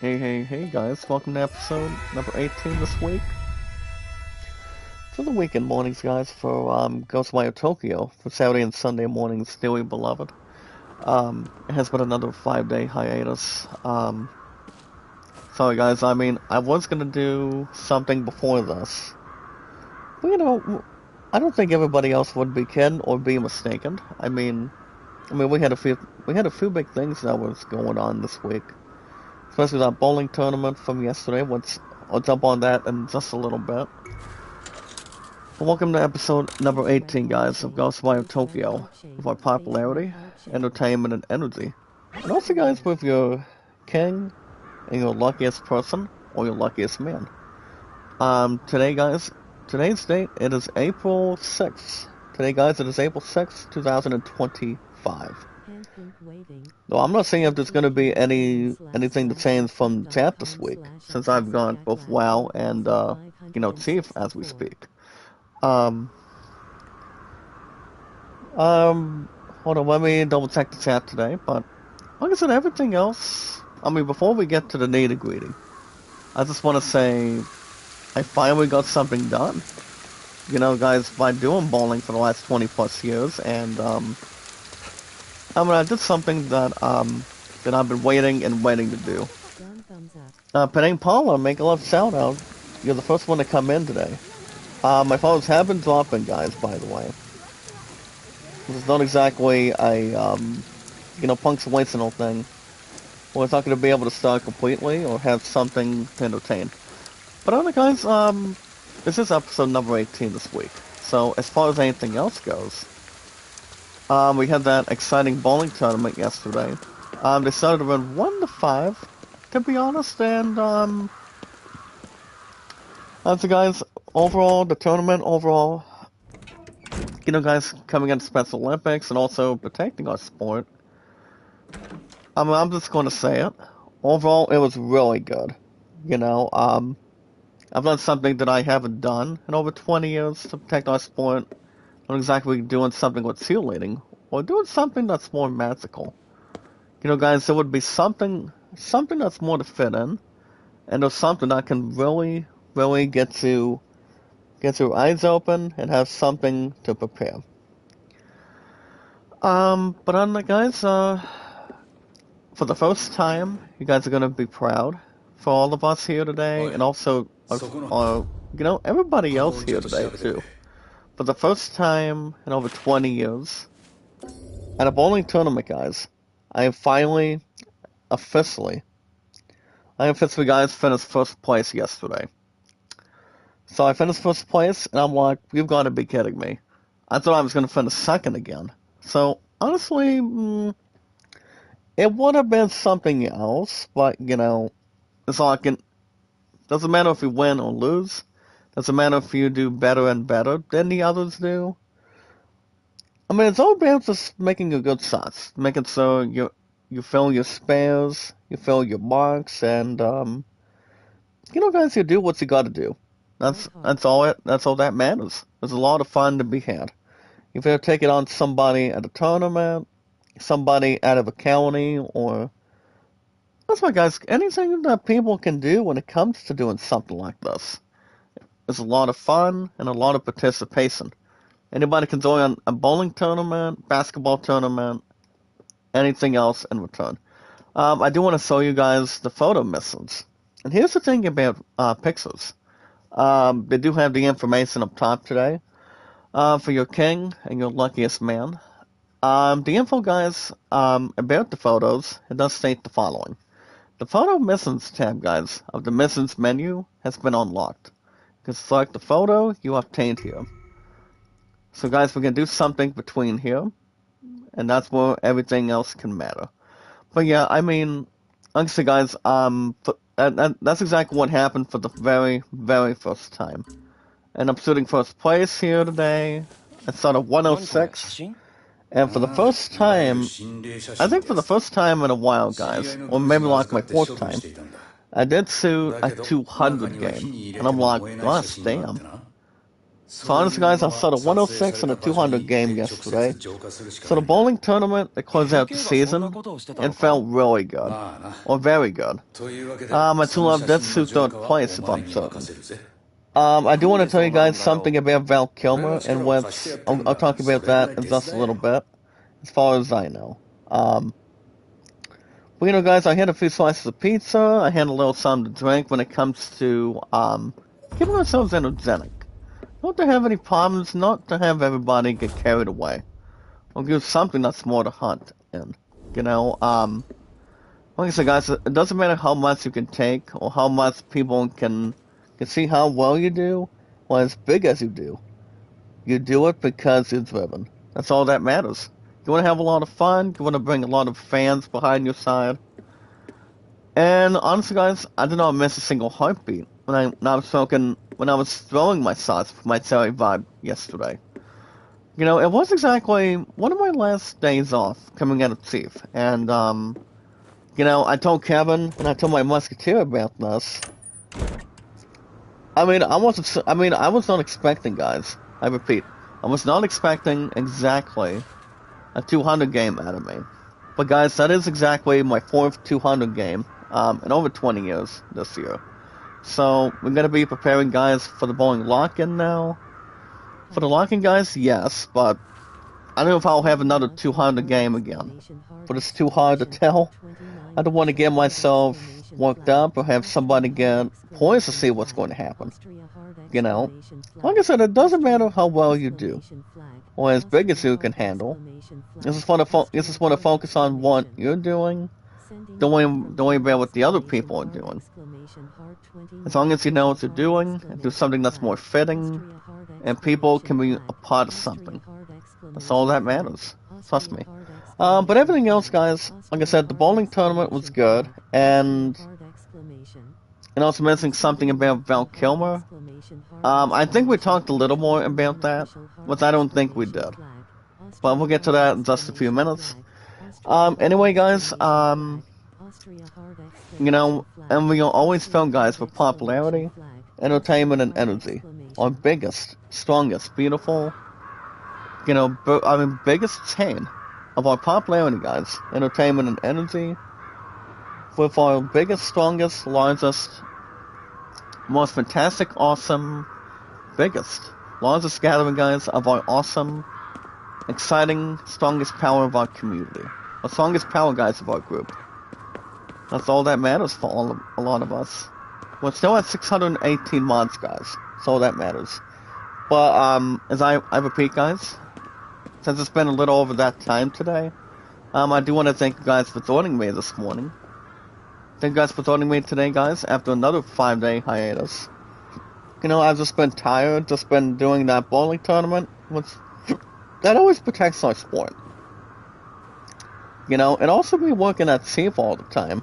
Hey guys, welcome to episode number 18 this week. For the weekend mornings, guys, for Ghostwire Tokyo, for Saturday and Sunday mornings, dearly beloved. It has been another 5-day hiatus. Sorry guys, I was gonna do something before this. But I don't think everybody else would be kidding or be mistaken. We had a few big things that was going on this week. Especially that bowling tournament from yesterday. I'll jump on that in just a little bit. Well, welcome to episode number 18, guys, of Ghostwire Tokyo, with our popularity, entertainment, and energy. And also, guys, with your king and your luckiest person, or your luckiest man. Today's date, it is April 6th. Today, guys, it is April 6th, 2025. Though I'm not saying if there's going to be anything to change from chat this week, since I've gone both WoW and, Chief as we speak. Hold on, let me double check the chat today, but like I said, everything else, before we get to the nitty-gritty, I just want to say, I finally got something done. Guys, by doing bowling for the last 20 plus years, and, I did something that I've been waiting to do. Penang Paula, make a love shout out. You're the first one to come in today. My phones have been dropping, guys, by the way. This is not exactly a, punctuational thing. We're not going to be able to start completely or have something to entertain. But other guys, this is episode number 18 this week. So, as far as anything else goes, we had that exciting bowling tournament yesterday. They started around 1 to 5, to be honest, and, so guys, the tournament overall, guys, coming into Special Olympics and also protecting our sport, I'm just going to say it. Overall, it was really good. I've done something that I haven't done in over 20 years to protect our sport. Not exactly doing something with cheerleading, or doing something that's more magical. Guys, there would be something that's more to fit in, and there's something that can really get your eyes open and have something to prepare. But on that, guys, for the first time, you guys are gonna be proud for all of us here today, and also, everybody else here today too. For the first time in over 20 years, at a bowling tournament, guys, I finally, officially, guys, finished first place yesterday. So I finished first place, and I'm like, you've got to be kidding me. I thought I was going to finish second again. So, honestly, it would have been something else, but, it's like, it doesn't matter if you win or lose. Doesn't matter if you do better and better than the others do. It's all about just making a good shots, making so you fill your spares, you fill your marks, and guys, you do what you got to do. That's all that matters. There's a lot of fun to be had. If you take it on somebody at a tournament, somebody out of a county, or that's why, guys, anything that people can do when it comes to doing something like this. There's a lot of fun and a lot of participation. Anybody can join a bowling tournament, basketball tournament, anything else in return. I do want to show you guys the photo missions. And here's the thing about pictures. They do have the information up top today for your king and your luckiest man. The info, guys, about the photos, it does state the following. The photo missions tab, guys, of the missions menu has been unlocked. You can select the photo you obtained here. So, guys, we're going to do something between here, and that's where everything else can matter. But yeah, like I said, guys, that's exactly what happened for the very, very first time. And I'm shooting first place here today. I started 106. And for the first time, I think for the first time in a while, guys, or maybe like my fourth time, I did shoot a 200 game. And I'm like, gosh damn. So honestly guys, I saw the 106 and the 200 game yesterday. So the bowling tournament that closed out the season, it felt really good. Or very good. My two love did suit third place if I'm certain. I do want to tell you guys something about Val Kilmer, and I'll talk about that in just a little bit, as far as I know. But guys, I had a few slices of pizza, I had a little something to drink when it comes to, keeping ourselves energetic. Not to have any problems, not to have everybody get carried away. Or do something that's more to hunt in. Like I said guys, it doesn't matter how much you can take, or how much people can see how well you do, or as big as you do. You do it because you're driven. That's all that matters. You want to have a lot of fun, you want to bring a lot of fans behind your side. And honestly guys, I did not miss a single heartbeat when I was throwing my shots for my Terry vibe yesterday. It was exactly one of my last days off coming out of Chief, and I told Kevin and I told my musketeer about this. I was not expecting, guys. I repeat, I was not expecting exactly a 200 game out of me. But guys, that is exactly my fourth 200 game in over 20 years this year. So we're gonna be preparing, guys, for the bowling lock-in now. For the lock-in, guys, yes, but I don't know if I'll have another 200 game again. But it's too hard to tell. I don't want to get myself worked up or have somebody get poised to see what's going to happen. Like I said, it doesn't matter how well you do, or as big as you can handle. This is want to focus on what you're doing. Don't worry about what the other people are doing. As long as you know what you're doing, and do something that's more fitting, and people can be a part of something. That's all that matters. Trust me. But everything else, guys, like I said, the bowling tournament was good, and also mentioning something about Val Kilmer. I think we talked a little more about that, which I don't think we did. But we'll get to that in just a few minutes. Anyway, guys, and we always film, guys, for popularity, entertainment, and energy. Our biggest, strongest, beautiful, biggest chain of our popularity, guys, entertainment and energy, with our biggest, strongest, largest, most fantastic, awesome, largest gathering, guys, of our awesome, exciting, strongest power of our community. The strongest power, guys, of our group. That's all that matters for a lot of us. We're still at 618 mods, guys. That's all that matters. But, as I repeat, guys, since it's been a little over that time today, I do want to thank you guys for joining me this morning. Thank you guys for joining me today, guys, after another 5-day hiatus. I've just been tired, just been doing that bowling tournament, which, that always protects our sport. And also be working at Chief all the time.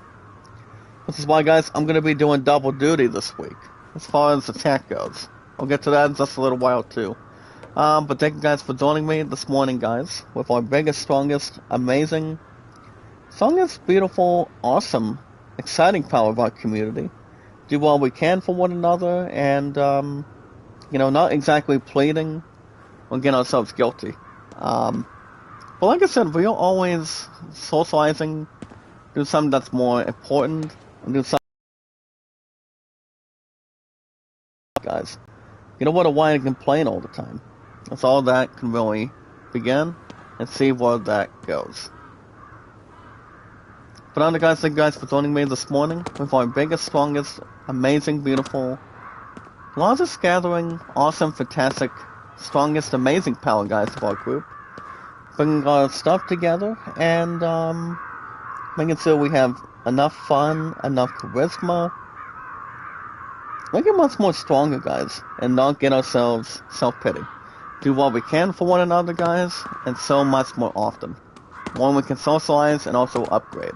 Which is why, guys, I'm going to be doing double duty this week, as far as attack goes. I'll get to that in just a little while, too. But thank you guys for joining me this morning, guys, with our biggest, strongest, amazing, strongest, beautiful, awesome, exciting power of our community. Do what we can for one another, and, not exactly pleading or getting ourselves guilty. But like I said, we are always socializing, do something that's more important, and do something, guys. You don't want to whine and complain all the time. That's all that can really begin, and see where that goes. But on the guys, thank you guys for joining me this morning with our biggest, strongest, amazing, beautiful, largest gathering, awesome, fantastic, strongest, amazing power, guys, of our group. Bringing our stuff together and making sure we have enough fun, enough charisma. Make it much more stronger, guys, and not get ourselves self-pity. Do what we can for one another, guys, and so much more often. One we can socialize and also upgrade.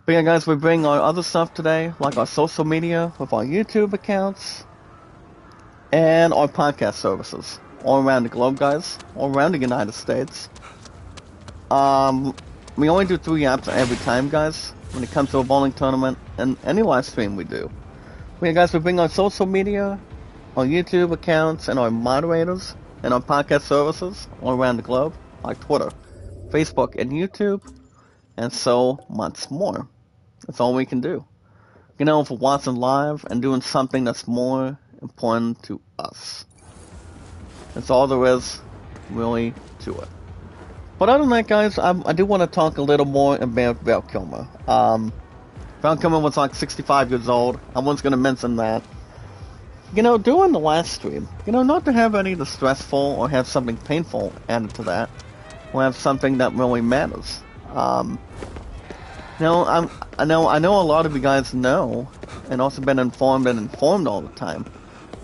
But yeah, guys, we bring our other stuff today, like our social media with our YouTube accounts and our podcast services. All around the globe, guys. All around the United States. We only do 3 apps every time, guys, when it comes to a bowling tournament and any live stream we do. But yeah, guys, we bring our social media our YouTube accounts and our moderators and our podcast services all around the globe, like Twitter, Facebook, and YouTube, and so much more. That's all we can do. For watching live and doing something that's more important to us. That's all there is, really, to it. But other than that, guys, I do want to talk a little more about Val Kilmer. Val Kilmer was like 65 years old. I was going to mention that. During the last stream, not to have any distressful or have something painful added to that, or have something that really matters. I know a lot of you guys know, and also been informed all the time.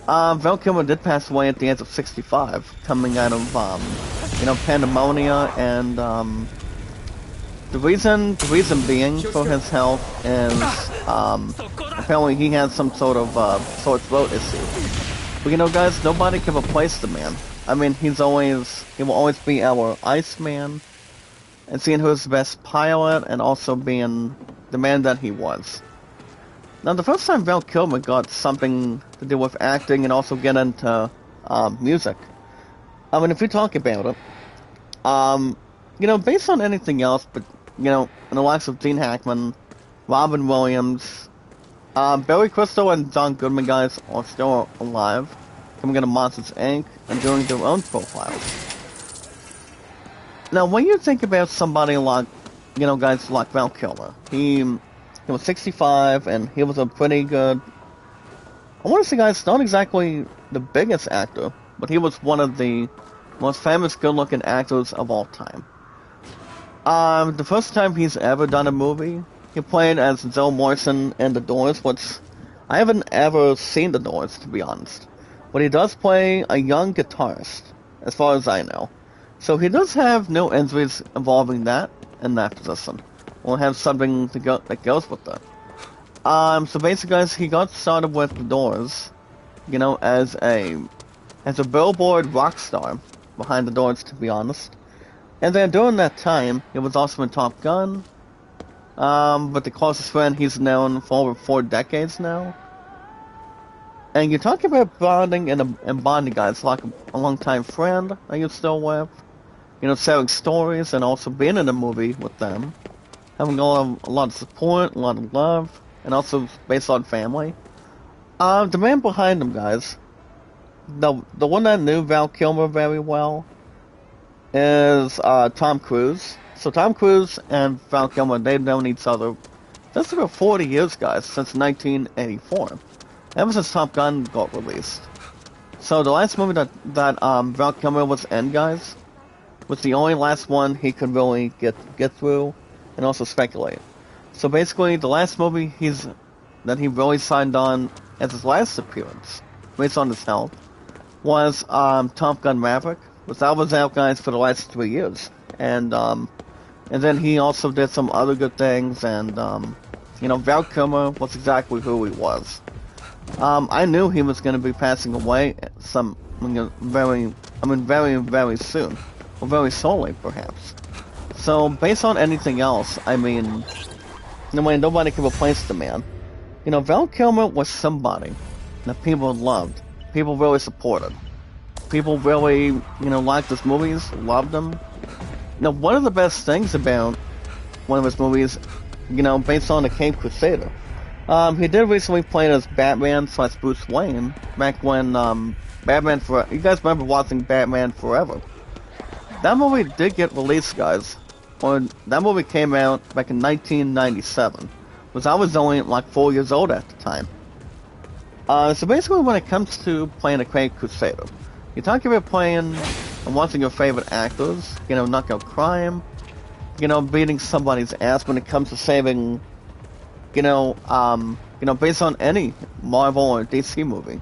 Val Kilmer did pass away at the age of 65, coming out of, pneumonia, and, the reason being for his health is, apparently he has some sort of, sore throat issue. But guys, nobody can replace the man. I mean, he will always be our Iceman, and seeing who's the best pilot, and also being the man that he was. Now, the first time Val Kilmer got something to do with acting and also get into music, I mean, if we talk about it, based on anything else, but, in the likes of Gene Hackman, Robin Williams, Barry Crystal and John Goodman, guys, are still alive, coming into Monsters, Inc., and doing their own profiles. Now, when you think about somebody like, guys like Val Kilmer, he was 65, and he was a pretty good, I want to say, guys, not exactly the biggest actor, but he was one of the most famous good-looking actors of all time. The first time he's ever done a movie, he played as Joe Morrison in The Doors, which I haven't ever seen The Doors, to be honest. But he does play a young guitarist, as far as I know. So he does have no injuries involving that in that position. We'll have something that goes with that. So basically, guys, he got started with The Doors, as a Billboard rock star behind The Doors, to be honest. And then during that time, he was also in Top Gun. But the closest friend he's known for over 4 decades now. And you're talking about bonding and bonding, guys, like a long-time friend that you're still with. Sharing stories and also being in a movie with them. Having a lot of support, a lot of love, and also based on family. The man behind him, guys, the one that knew Val Kilmer very well is Tom Cruise. So Tom Cruise and Val Kilmer, they've known each other just about 40 years, guys, since 1984. Ever since Top Gun got released. So the last movie that Val Kilmer was in, guys, was the only last one he could really get through and also speculate. So basically, the last movie that he really signed on as his last appearance, based on his health, was Top Gun Maverick, which that was out, guys, for the last 3 years. And then he also did some other good things, and Val Kilmer was exactly who he was. I knew he was going to be passing away very, very soon. Or very slowly, perhaps. So, based on anything else, I mean, nobody can replace the man. Val Kilmer was somebody that people loved. People really supported. People really, liked his movies, loved them. One of the best things about one of his movies, based on the Cape Crusader, he did recently play as Batman / Bruce Wayne back when, Batman Forever. You guys remember watching Batman Forever? That movie did get released, guys. That movie came out back in 1997, because I was only like 4 years old at the time. So basically, when it comes to playing a Cape Crusader, you're talking about playing and watching your favorite actors, knockout crime, beating somebody's ass when it comes to saving, based on any Marvel or DC movie.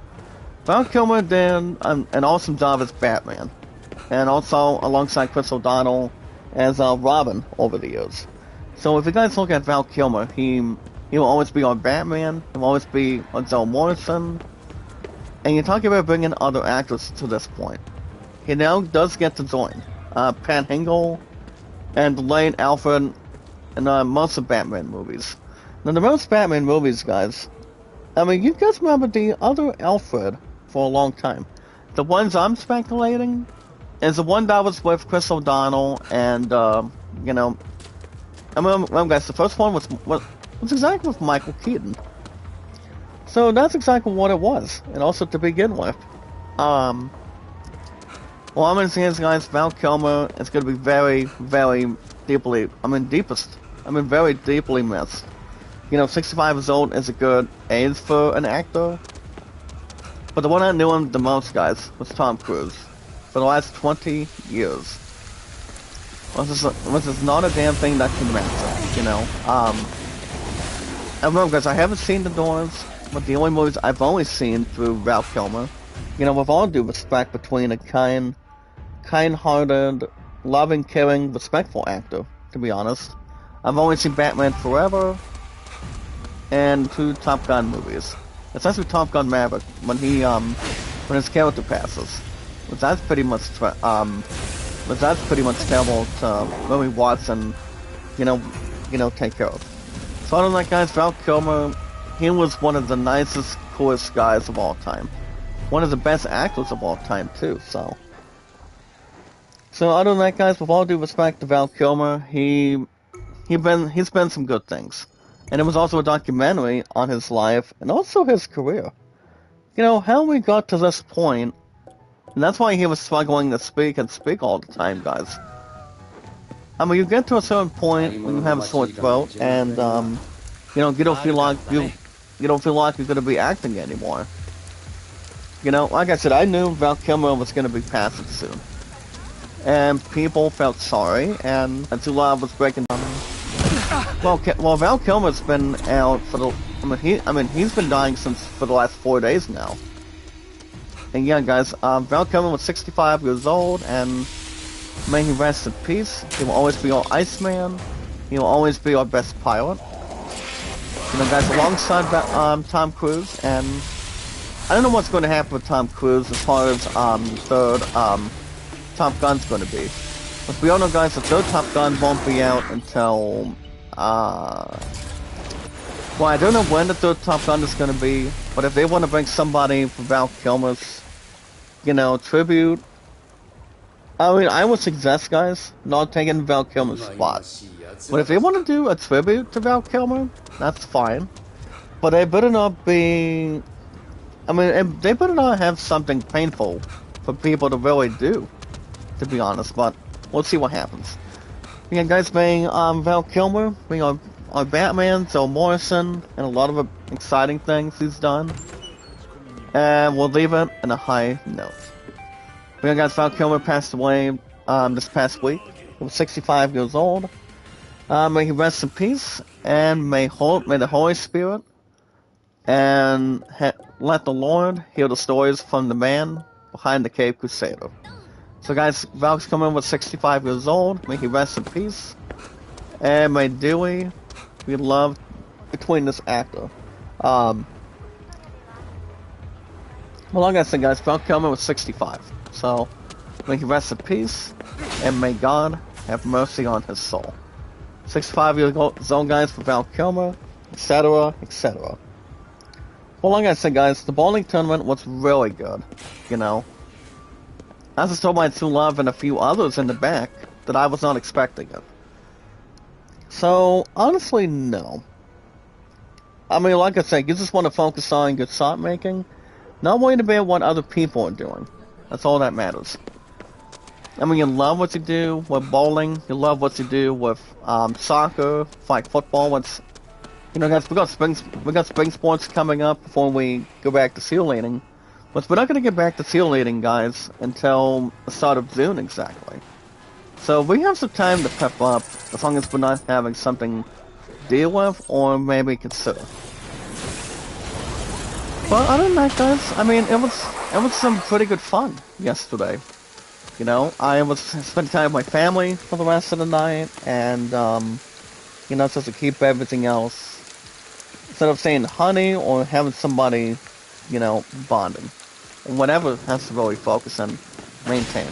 Val Kilmer did an awesome job as Batman, and also alongside Chris O'Donnell as Robin over the years. So if you guys look at Val Kilmer, he will always be on Batman, he will always be on Joe Morrison, and you're talking about bringing other actors to this point. He now does get to join Pat Hingle and Lane Alfred in most of Batman movies. Now the most Batman movies, guys, I mean, you guys remember the other Alfred for a long time. The ones I'm speculating is the one that was with Chris O'Donnell and, you know, I mean, guys, the first one was exactly with Michael Keaton. So that's exactly what it was, and also to begin with. Well, I'm gonna say this, guys, Val Kilmer is gonna be very, very deeply, very deeply missed. You know, 65 years old is a good age for an actor. But the one I knew him the most, guys, was Tom Cruise. For the last 20 years. Which is not a damn thing that can matter, you know. I remember, guys, I haven't seen The Doors, but the only movies I've only seen through Val Kilmer. You know, with all due respect between a kind-hearted, loving, caring, respectful actor, to be honest. I've only seen Batman Forever and 2 Top Gun movies. Especially Top Gun Maverick, when his character passes. But that's pretty much terrible to really watch and, you know, take care of. So other than that, guys, Val Kilmer, he was one of the nicest, coolest guys of all time. One of the best actors of all time, too, so. So other than that, guys, with all due respect to Val Kilmer, he's been some good things. And it was also a documentary on his life, and also his career. You know, how we got to this point, and that's why he was struggling to speak all the time, guys. I mean, you get to a certain point when you have a sore throat, and, you know, you don't feel like you're gonna be acting anymore. You know, like I said, I knew Val Kilmer was gonna be passing soon. And people felt sorry, and Too Loud was breaking down. Well, Val Kilmer's been out for the. He's been dying for the last 4 days now. And yeah, guys, Val Kilmer was 65 years old, and may he rest in peace. He will always be our Iceman. He will always be our best pilot. You know, guys, alongside Tom Cruise, and I don't know what's going to happen with Tom Cruise as far as third Top Gun's going to be. But we all know, guys, the third Top Gun won't be out until well, I don't know when the third Top Gun is going to be, but if they want to bring somebody for Val Kilmer's, you know, tribute, I mean, I would suggest, guys, not taking Val Kilmer's spot. But if they want to do a tribute to Val Kilmer, that's fine. But they better not be, they better not have something painful for people to really do, to be honest, but we'll see what happens. Again, guys, being Val Kilmer, being our Batman, Joe Morrison, and a lot of exciting things he's done. And we'll leave it in a high note. Again, guys, Val Kilmer passed away this past week. He was 65 years old. May he rest in peace, and may the Holy Spirit and let the Lord hear the stories from the man behind the Cape Crusader. So, guys, Val Kilmer was 65 years old. May he rest in peace. And may Dewey be loved between this actor. Well, like I said, guys, Val Kilmer was 65. So, may he rest in peace. And may God have mercy on his soul. 65 years old, guys, for Val Kilmer, etc., etc. Well, like I said, guys, the bowling tournament was really good, you know. As I told my True Love and a few others in the back that I was not expecting it. So, honestly, no. I mean, like I said, you just want to focus on good shot making, not worrying about what other people are doing. That's all that matters. I mean, you love what you do with bowling, you love what you do with soccer, like football. It's, you know, guys, we got spring sports coming up before we go back to cheerleading. But we're not going to get back to cheerleading, guys, until the start of June, exactly. So we have some time to prep up, as long as we're not having something to deal with, or maybe consider. But other than that, guys, I mean, it was some pretty good fun yesterday. You know, I was spending time with my family for the rest of the night, and, you know, just to keep everything else, instead of saying honey or having somebody, you know, bonding. Whatever has to really focus and maintain.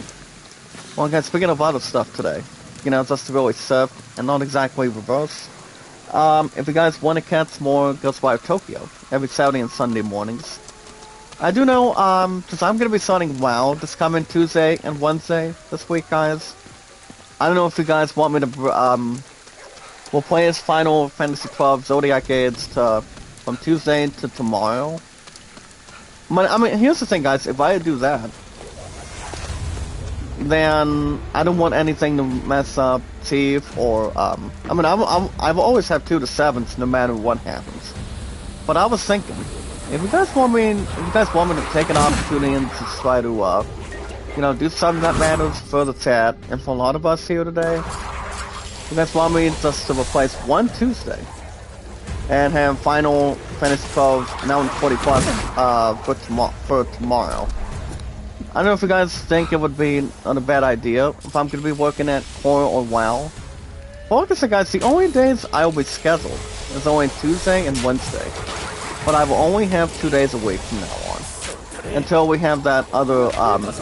Well, guys, speaking of other stuff today, you know, just to really surf and not exactly reverse. If you guys want to catch more Ghostwire Tokyo every Saturday and Sunday mornings, I do know, because I'm gonna be starting WoW this coming Tuesday and Wednesday this week, guys. I don't know if you guys want me to, we'll play as Final Fantasy XII Zodiac Age from Tuesday to tomorrow. But, I mean, here's the thing, guys. If I do that, then I don't want anything to mess up Chief or, I mean, I've always had 2 to 7s no matter what happens. But I was thinking, if you guys want me to take an opportunity and to try to, you know, do something that matters for the chat and for a lot of us here today, you guys want me just to replace one Tuesday and have Final Fantasy XII now in 40 plus for tomorrow. I don't know if you guys think it would be not a bad idea if I'm going to be working at Core or WoW. Well, like I said, guys, the only days I will be scheduled is only Tuesday and Wednesday. But I will only have 2 days a week from now on, until we have that other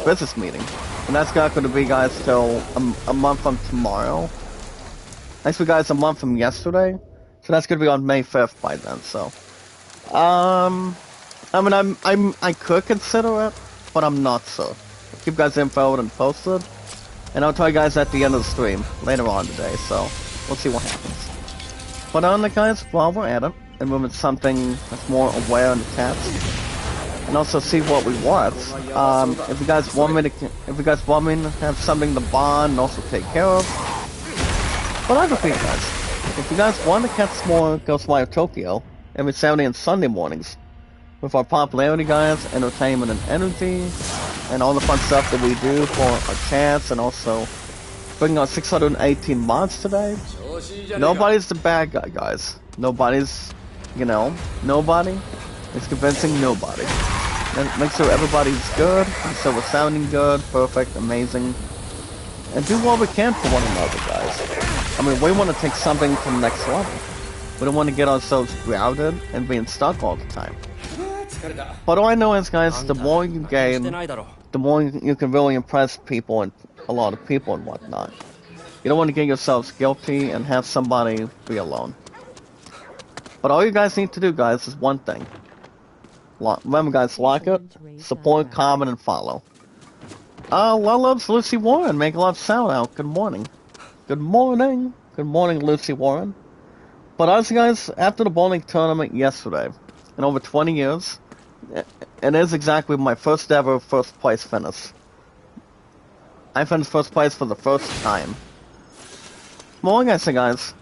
business meeting, and that's not going to be, guys, till a month from tomorrow. Actually, guys, a month from yesterday, so that's going to be on May 5th by then. So, I mean, I could consider it, but I'm not so. I'll keep guys info and posted, and I'll tell you guys at the end of the stream later on today. So, we'll see what happens. But on the guys, while we're at it, and move into something that's more aware and attached, and also see what we want. If you guys want me to have something to bond and also take care of. But I repeat, guys, if you guys want to catch more Ghostwire Tokyo every Saturday and Sunday mornings, with our popularity, guys, entertainment and energy, and all the fun stuff that we do for our chats, and also bringing out 618 mods today. Nobody's the bad guy, guys. Nobody's, you know, nobody is convincing nobody. And make sure everybody's good, make sure we're sounding good, perfect, amazing, and do what we can for one another, guys. I mean, we want to take something to the next level. We don't want to get ourselves grounded and being stuck all the time. But all I know is, guys, the more you game, the more you can really impress people and a lot of people and whatnot. You don't want to get yourselves guilty and have somebody be alone. But all you guys need to do, guys, is one thing. Remember, guys, like it, support, comment, and follow. Love's Lucy Warren, make love sound out. Good morning. Good morning. Good morning, Lucy Warren. But honestly, guys, after the bowling tournament yesterday, in over 20 years, it is exactly my first ever first place finish. I finished first place for the first time. Well, like I said, guys,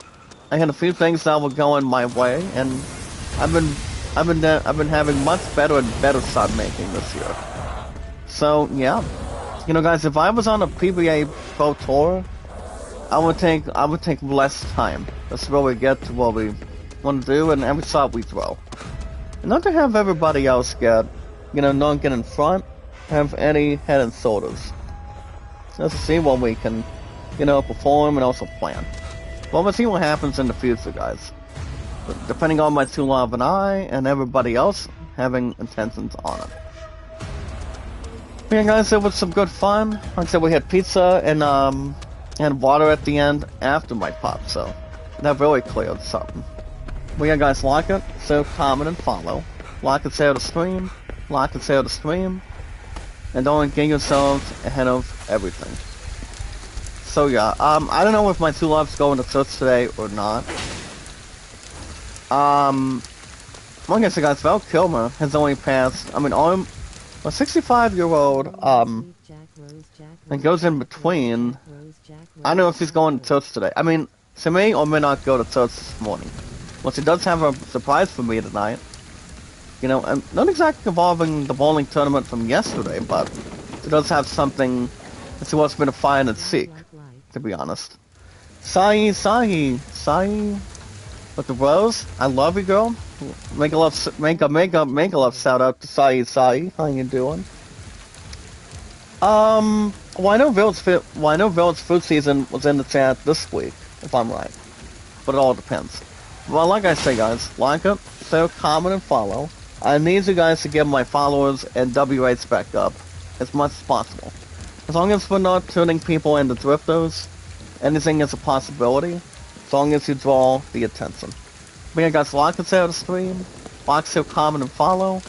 I had a few things that were going my way, and I've been having much better and better start making this year. So yeah, you know, guys, if I was on a PBA Pro Tour, I would take less time. That's where we get to what we want to do and every shot we throw. And not to have everybody else get, you know, not get in front, have any head and shoulders. Just to see what we can, you know, perform and also plan. Well, we'll see what happens in the future, guys. But depending on my True Love and I, and everybody else having intentions on it. Yeah, guys, it was some good fun. Like I said, we had pizza and water at the end after my pop, so that really cleared something. But yeah, guys, like it, share, comment, and follow. Like and share the stream. Like and share the stream. And don't get yourselves ahead of everything. So yeah, I don't know if my True Love's going to church today or not. Like I said, guys, Val Kilmer has only passed, I mean, a 65-year-old, and goes in between. I don't know if he's going to church today. I mean, she may or may not go to church this morning. Well, she does have a surprise for me tonight. You know, and not exactly involving the bowling tournament from yesterday, but she does have something that she wants me to find and seek, to be honest. Sai, with the rose, I love you, girl. Make a love shout out to Sai. How you doing? Well, I know Village Food Season was in the chat this week, if I'm right. But it all depends. Well, like I say, guys, like it, share, comment, and follow. I need you guys to give my followers and W rates back up as much as possible. As long as we're not turning people into drifters, anything is a possibility, as long as you draw the attention. But yeah, guys, like and share the stream, like, share, comment, and follow.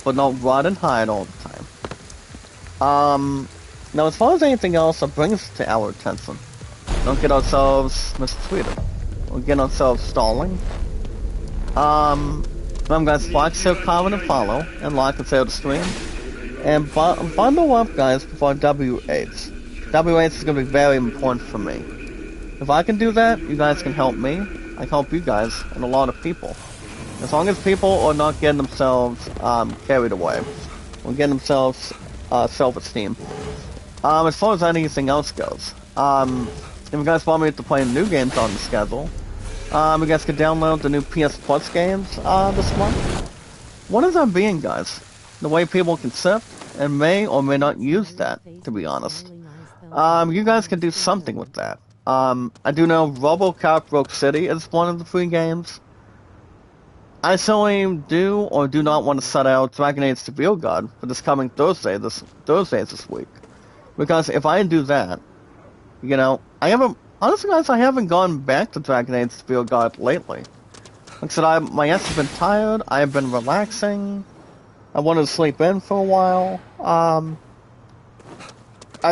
but not run and hide all the time. Now as far as anything else that brings to our attention, don't get ourselves mistreated. We'll get ourselves stalling. Remember guys, like, share, comment, and follow, and like and share the stream. And bundle up guys before W8. W8 is going to be very important for me. If I can do that, you guys can help me. I help you guys and a lot of people. As long as people are not getting themselves carried away. Or getting themselves self-esteem. As far as anything else goes, if you guys want me to play new games on the schedule, you guys can download the new PS Plus games this month. What is that being, guys? The way people can sift and may or may not use that, to be honest. You guys can do something with that. I do know RoboCop Rogue City is one of the free games. I certainly do or do not want to set out Dragon Age the Real God for this coming Thursday this week. Because if I do that, you know, honestly guys, I haven't gone back to Dragon Age the Real God lately. Like I said, my ass has been tired, I have been relaxing, I wanted to sleep in for a while. I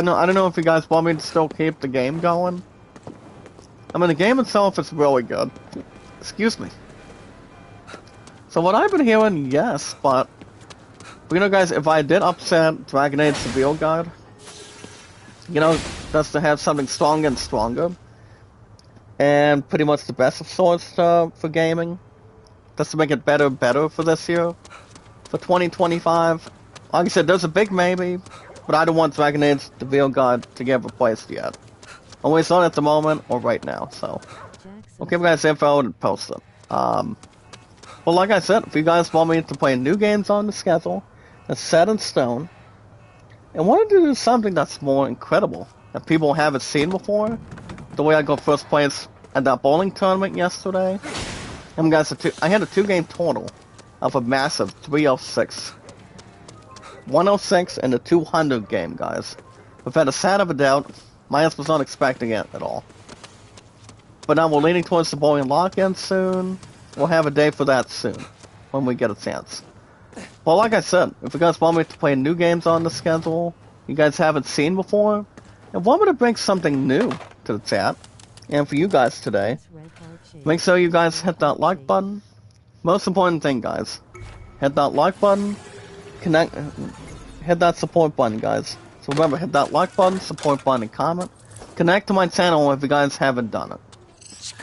don't know if you guys want me to still keep the game going. I mean, the game itself is really good. Excuse me. So what I've been hearing, yes, but you know, guys, if I did upset Dragon Age the Real God, you know, just to have something stronger and stronger, and pretty much the best of sorts for gaming, just to make it better and better for this year, for 2025. Like I said, there's a big maybe, but I don't want Dragon Age the Real God to get replaced yet. Only it's not at the moment or right now, so we'll give you guys info and post it. Well, like I said, if you guys want me to play new games on the schedule, that's set in stone, and wanted to do something that's more incredible, that people haven't seen before, the way I got first place at that bowling tournament yesterday, and guys, I had a 2-game total of a massive 306. 106 and a 200 game, guys. Without a shadow of a doubt, my ass was not expecting it at all. But now we're leaning towards the bowling lock-in soon. We'll have a day for that soon, when we get a chance. Well, like I said, if you guys want me to play new games on the schedule you guys haven't seen before, and want me to bring something new to the chat, and for you guys today, make sure you guys hit that like button. Most important thing, guys, hit that like button, hit that support button, guys. So remember, hit that like button, support button, and comment. Connect to my channel if you guys haven't done it.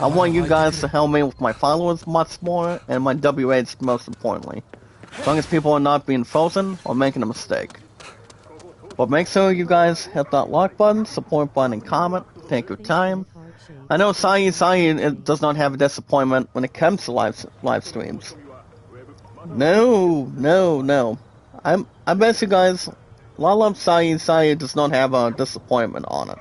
I want you guys to help me with my followers much more, and my WH most importantly. As long as people are not being frozen or making a mistake. But make sure you guys hit that like button, support button, and comment. Take your time. I know Sai does not have a disappointment when it comes to live streams. No. I bet you guys, Lala Sai does not have a disappointment on it.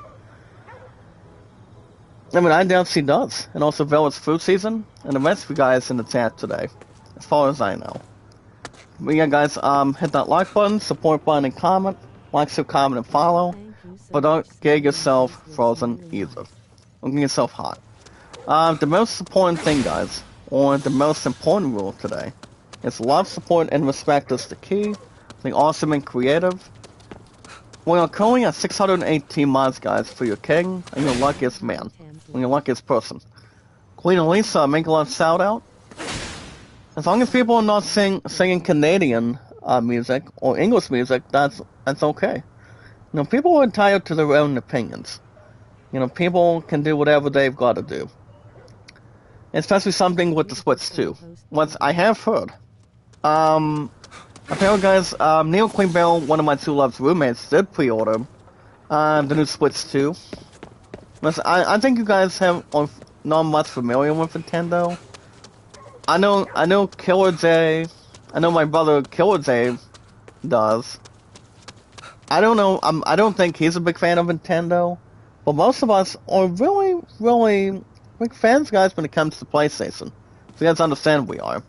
I mean, I doubt she does. And also, Velvet's fruit season, and the rest of you guys in the chat today, as far as I know. But yeah, guys, hit that like button, support button, and comment. Like, share, comment, and follow. But don't get yourself frozen either. Don't get yourself hot. The most important thing, guys, or the most important rule today, is love, support, and respect is the key. Being awesome and creative. We are currently at 618 mods, guys, for your king and your luckiest man, and your luckiest person. Queen Elisa, make a love shout out. As long as people are not singing Canadian music or English music, that's okay. You know, people are entitled to their own opinions. You know, people can do whatever they've got to do. Especially something with the Switch 2. What I have heard. Apparently, guys, Neil Queen Bell, one of my two loves roommates, did pre-order the new Switch 2. I think you guys are not much familiar with Nintendo. I know Killer J. I know my brother Killer J does. I don't know. I don't think he's a big fan of Nintendo. But most of us are really big fans, guys, when it comes to PlayStation. So you guys understand we are.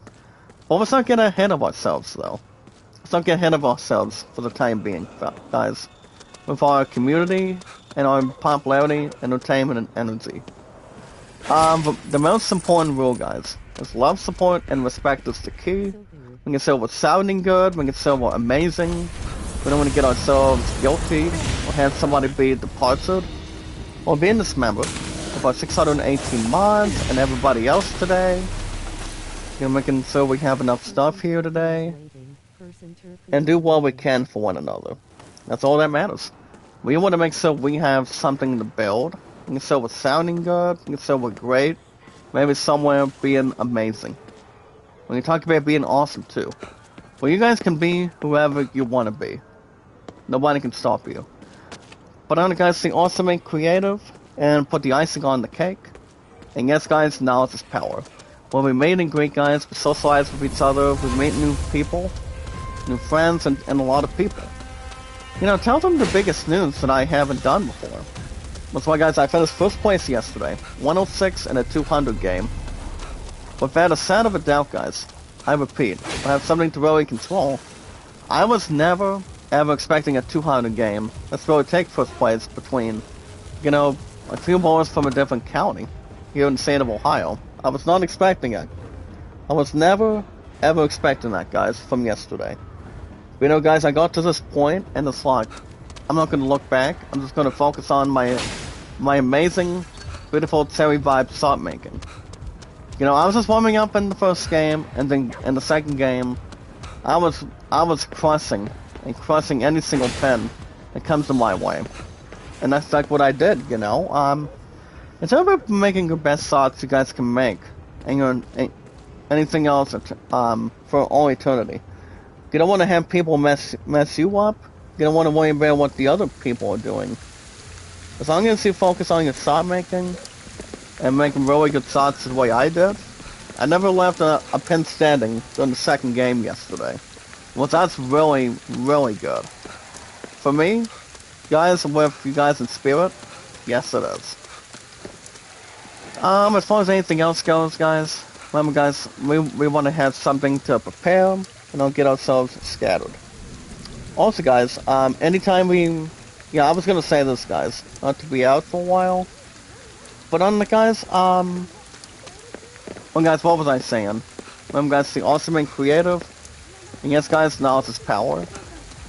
But let's not get ahead of ourselves, though. Let's not get ahead of ourselves for the time being, guys. With our community and our popularity, entertainment, and energy. But the most important rule, guys, is love, support, and respect is the key. We can say we're sounding good. We can say we're amazing. We don't want to get ourselves guilty or have somebody be departed or being dismembered of our 618 mods and everybody else today. You know, making sure we have enough stuff here today and do what we can for one another. That's all that matters. We want to make sure we have something to build. We can say we're sounding good. We can say we're great. Maybe somewhere being amazing. We can talk about being awesome too. Well, you guys can be whoever you want to be. Nobody can stop you. But I'm guys the awesome and creative and put the icing on the cake. And yes guys, knowledge is power. When we meet and greet guys, we socialize with each other, we meet new people, new friends, and a lot of people. You know, tell them the biggest news that I haven't done before. That's why guys, I finished first place yesterday. 106 in a 200 game. Without a shadow of a doubt guys, I repeat, I have something to really control. I was never ever expecting a 200 game. Let's really take first place between, you know, a few boys from a different county here in the state of Ohio. I was not expecting it. I was never ever expecting that, guys, from yesterday. But, you know, guys, I got to this point, and it's like, I'm not going to look back. I'm just going to focus on my amazing, beautiful Terry vibe shot making. You know, I was just warming up in the first game, and then in the second game, I was crushing any single pen that comes to my way. And that's like what I did, you know. It's about making the best shots you guys can make, and anything else for all eternity. You don't want to have people mess you up. You don't want to worry about what the other people are doing. As long as you focus on your shot making and making really good shots the way I did, I never left a pin standing during the second game yesterday. Well, that's really, really good. For me, guys, with you guys in spirit, yes it is. As far as anything else goes, guys, remember guys, we want to have something to prepare and don't get ourselves scattered. Also guys, anytime I was gonna say this guys, not to be out for a while, but on the guys, well guys, what was I saying? Remember guys, the awesome and creative, and yes guys, knowledge is power.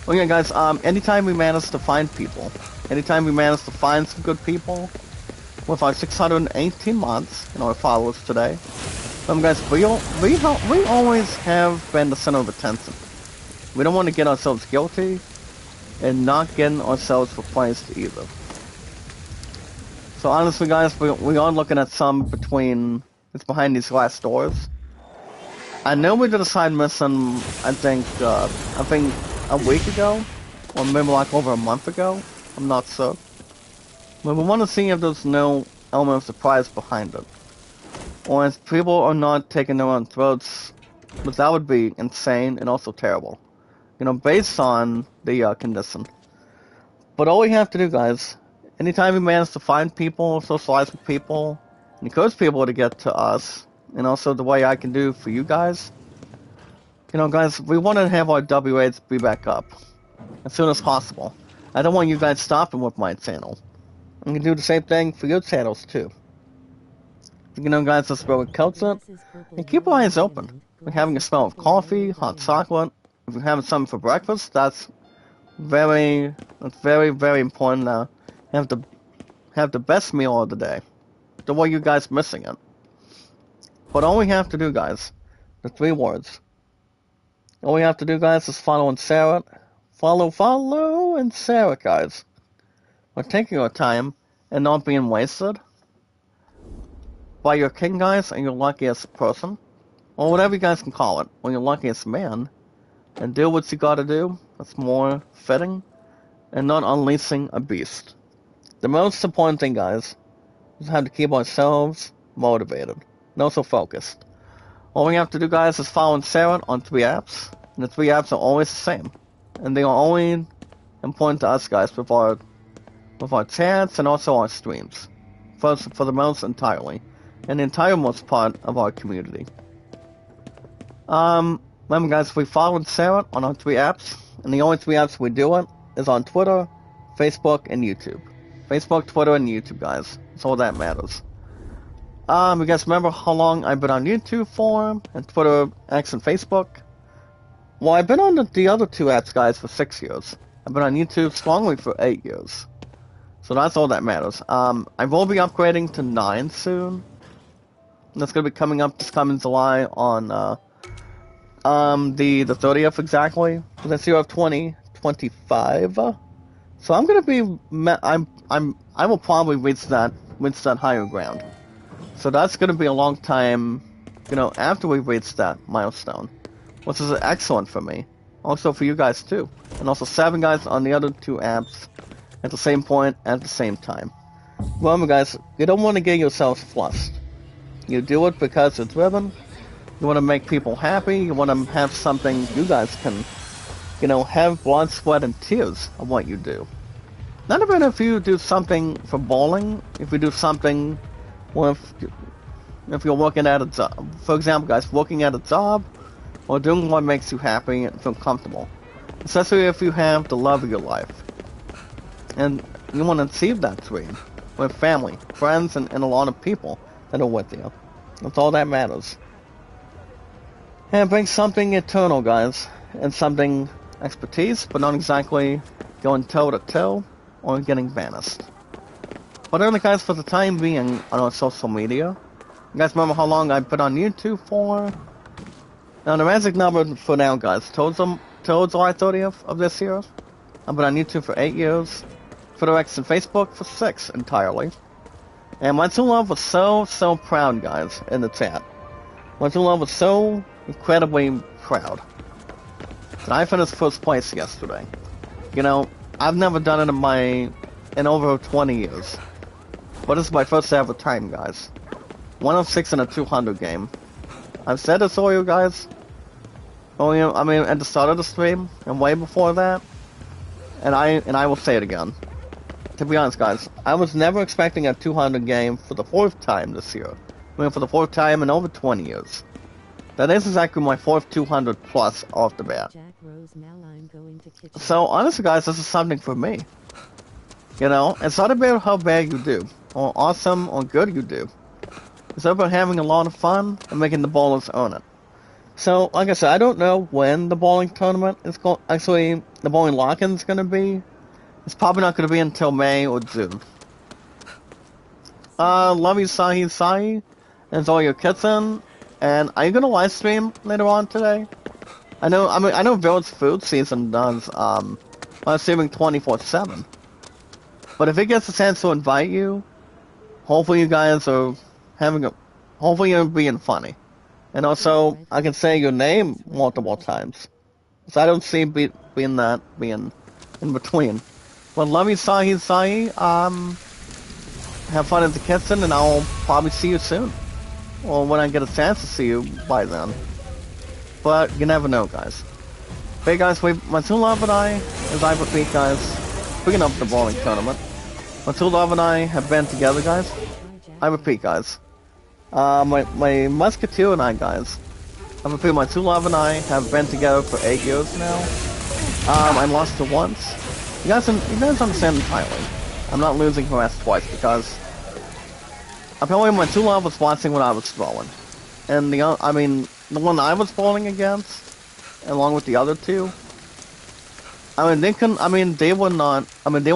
Well yeah guys, anytime we manage to find people, anytime we manage to find some good people, with our 618 mods and our followers today, guys, we always have been the center of attention. We don't want to get ourselves guilty and not getting ourselves replaced either. So honestly guys, we are looking at some it's behind these glass doors. I know we did a side mission, I think a week ago, or maybe like over a month ago, I'm not sure. But we want to see if there's no element of surprise behind it. Or if people are not taking their own throats, but that would be insane and also terrible. You know, based on the condition. But all we have to do, guys, anytime we manage to find people, socialize with people, and encourage people to get to us, and also the way I can do for you guys, you know, guys, we want to have our W rates be back up as soon as possible. I don't want you guys stopping with my channel. I'm going to do the same thing for your channels too. You know guys, let's go with Kelton and keep our eyes open. We're having a smell of coffee, hot chocolate. If you're having something for breakfast, that's very, very important to have the best meal of the day. Don't want you guys missing it. But all we have to do, guys, the 3 words. All we have to do, guys, is follow and share it. Follow and share it, guys. We're taking our time and not being wasted by your king, guys, and your luckiest person, or whatever you guys can call it, or your luckiest man, and do what you gotta do. That's more fitting, and not unleashing a beast. The most important thing, guys, is how to keep ourselves motivated, and also focused. All we have to do, guys, is follow and share it on 3 apps, and the 3 apps are always the same, and they are only important to us, guys, with our chats and also our streams, for the most entirely, and the entire most part of our community. Remember guys, we follow and share it on our 3 apps, and the only 3 apps we do it is on Twitter, Facebook, and YouTube. Facebook, Twitter, and YouTube, guys. That's all that matters. You guys remember how long I've been on YouTube for, and Twitter, X, and Facebook? Well, I've been on the other two apps, guys, for 6 years. I've been on YouTube strongly for 8 years. So that's all that matters. I will be upgrading to 9 soon. That's gonna be coming up this coming July on the 30th exactly. This year of 2025. So I'm gonna be I will probably reach that higher ground. So that's gonna be a long time, after we reach that milestone, which is excellent for me. Also for you guys too, and also 7 guys on the other 2 apps at the same point at the same time. Remember, guys, you don't want to get yourselves flushed. You do it because it's driven. You want to make people happy. You want to have something you guys can, have blood, sweat, and tears of what you do. Not even if you do something for bowling. If you do something with, if you're working at a job. For example, guys, working at a job or doing what makes you happy and feel comfortable. Especially if you have the love of your life. And you want to achieve that dream with family, friends, and a lot of people that are with you. That's all that matters. And bring something eternal, guys, and something expertise, but not exactly going toe to toe or getting banished. But only, guys, for the time being on our social media. You guys remember how long I've been on YouTube for? Now the magic number for now, guys, till July 30th of this year. I've been on YouTube for 8 years. Twitter, X, and Facebook for 6 entirely. And my true love was so proud, guys, in the chat. My true love was so incredibly proud that I finished first place yesterday. I've never done it in over 20 years. But this is my first ever time, guys. 106 in a 200 game. I've said this to you guys. At the start of the stream, and way before that. And I will say it again. To be honest, guys, I was never expecting a 200 game for the 4th time this year. For the 4th time in over 20 years. That is exactly my 4th 200 plus off the bat. So, honestly, guys, this is something for me. It's not about how bad you do, or awesome or good you do. It's about having a lot of fun and making the bowlers earn it. So, like I said, I don't know when the bowling tournament is the bowling lock-in is going to be. It's probably not going to be until May or June. Love you, Sahi, and all your kitten. And are you going to live stream later on today? I know Village Food Season does, live streaming 24/7. But if it gets a chance to invite you, hopefully you guys are hopefully you're being funny. And also, I can say your name multiple times. So I don't see being in between. Well, love you, Sahi. Have fun at the kitchen, and I'll probably see you soon. Or when I get a chance to see you by then. But you never know, guys. Hey, guys, my true love and I, as I repeat, guys, speaking of the bowling tournament, my true love and I have been together, guys. I repeat, guys. My musketeer and I, guys. I repeat, my true love and I have been together for 8 years now. I lost her once. You guys understand entirely. I'm not losing her ass twice because apparently my true love was watching when I was throwing, and the one I was bowling against, along with the other 2. They were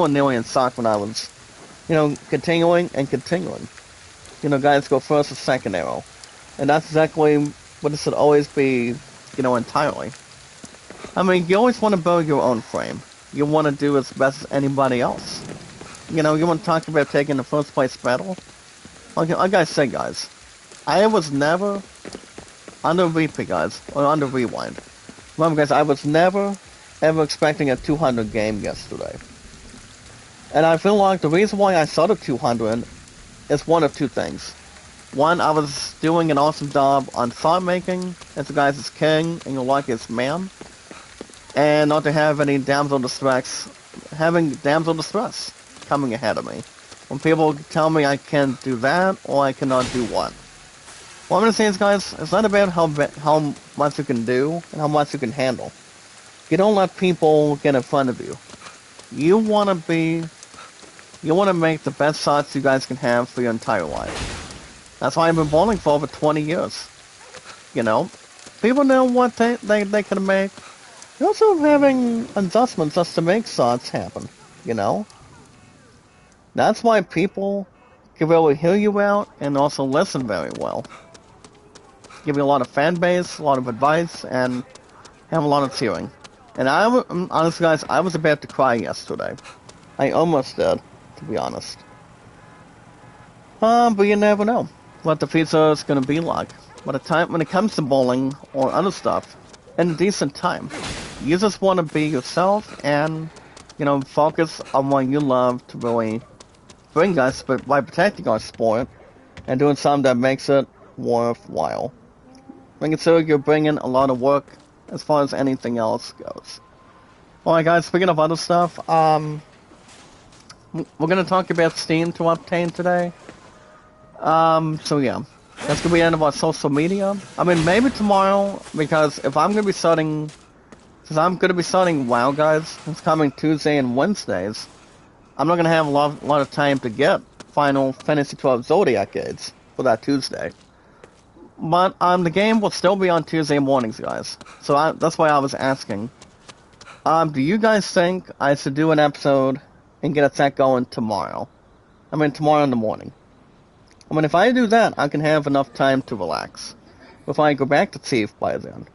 nearly in shock when I was, continuing. Guys go first or second arrow, and that's exactly what it should always be, entirely. You always want to build your own frame. You want to do as best as anybody else. You want to talk about taking the first place medal. Like I said, guys, I was never under repeat, guys, or under rewind. Remember, guys, I was never ever expecting a 200 game yesterday. And I feel like the reason why I started 200 is one of 2 things. One, I was doing an awesome job on thought making as the guys is king and your luck is man. And not to have any damsel distress coming ahead of me. When people tell me I can't do that, or I cannot do what. What I'm gonna say is, guys, it's not about how much you can do, and how much you can handle. You don't let people get in front of you. You wanna make the best shots you guys can have for your entire life. That's why I've been bowling for over 20 years. People know what they can make, You're also having adjustments just to make thoughts happen, you know? That's why people can really hear you out and also listen very well. Give you a lot of fan base, a lot of advice, and have a lot of hearing. And honestly, guys, I was about to cry yesterday. I almost did, to be honest. But you never know what the future is gonna be like. When it comes to bowling or other stuff, in a decent time, you just want to be yourself and, focus on what you love to really bring us, but by protecting our sport and doing something that makes it worthwhile. I consider you're bringing a lot of work as far as anything else goes. Alright guys, speaking of other stuff, we're gonna talk about Steam to obtain today. So yeah. That's gonna be the end of our social media. I mean, maybe tomorrow, because if I'm gonna be starting, since I'm gonna be starting WoW, guys, it's coming Tuesday and Wednesdays, I'm not gonna have a lot of time to get Final Fantasy XII Zodiac Aids for that Tuesday. But, the game will still be on Tuesday mornings, guys. So that's why I was asking. Do you guys think I should do an episode and get a set going tomorrow? I mean, tomorrow in the morning. I mean, if I do that, I can have enough time to relax. If I go back to Thief by then.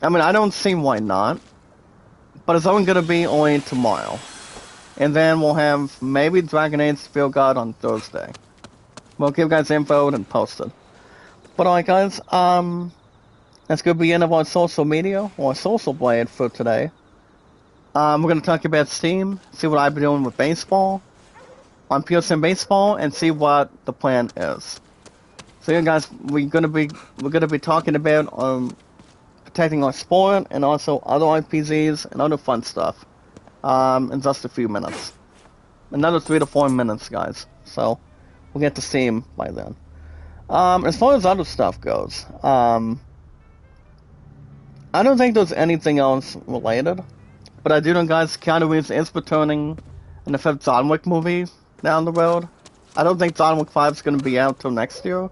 I mean, I don't see why not. But it's only going to be only tomorrow. And then we'll have maybe Dragon Age Field Guard on Thursday. We'll give you guys info and post it. But alright guys, that's going to be the end of our social media, or social blade for today. We're going to talk about Steam, see what I've been doing with baseball. On PSN Baseball and see what the plan is. So yeah, guys, we're gonna be talking about protecting our sport and also other RPGs and other fun stuff. In just a few minutes, another 3 to 4 minutes, guys. So we'll get to Steam by then. As far as other stuff goes, I don't think there's anything else related, but I do know, guys, Keanu Reeves is returning in the 5th John Wick movie down the road. I don't think John Wick 5 is going to be out till next year.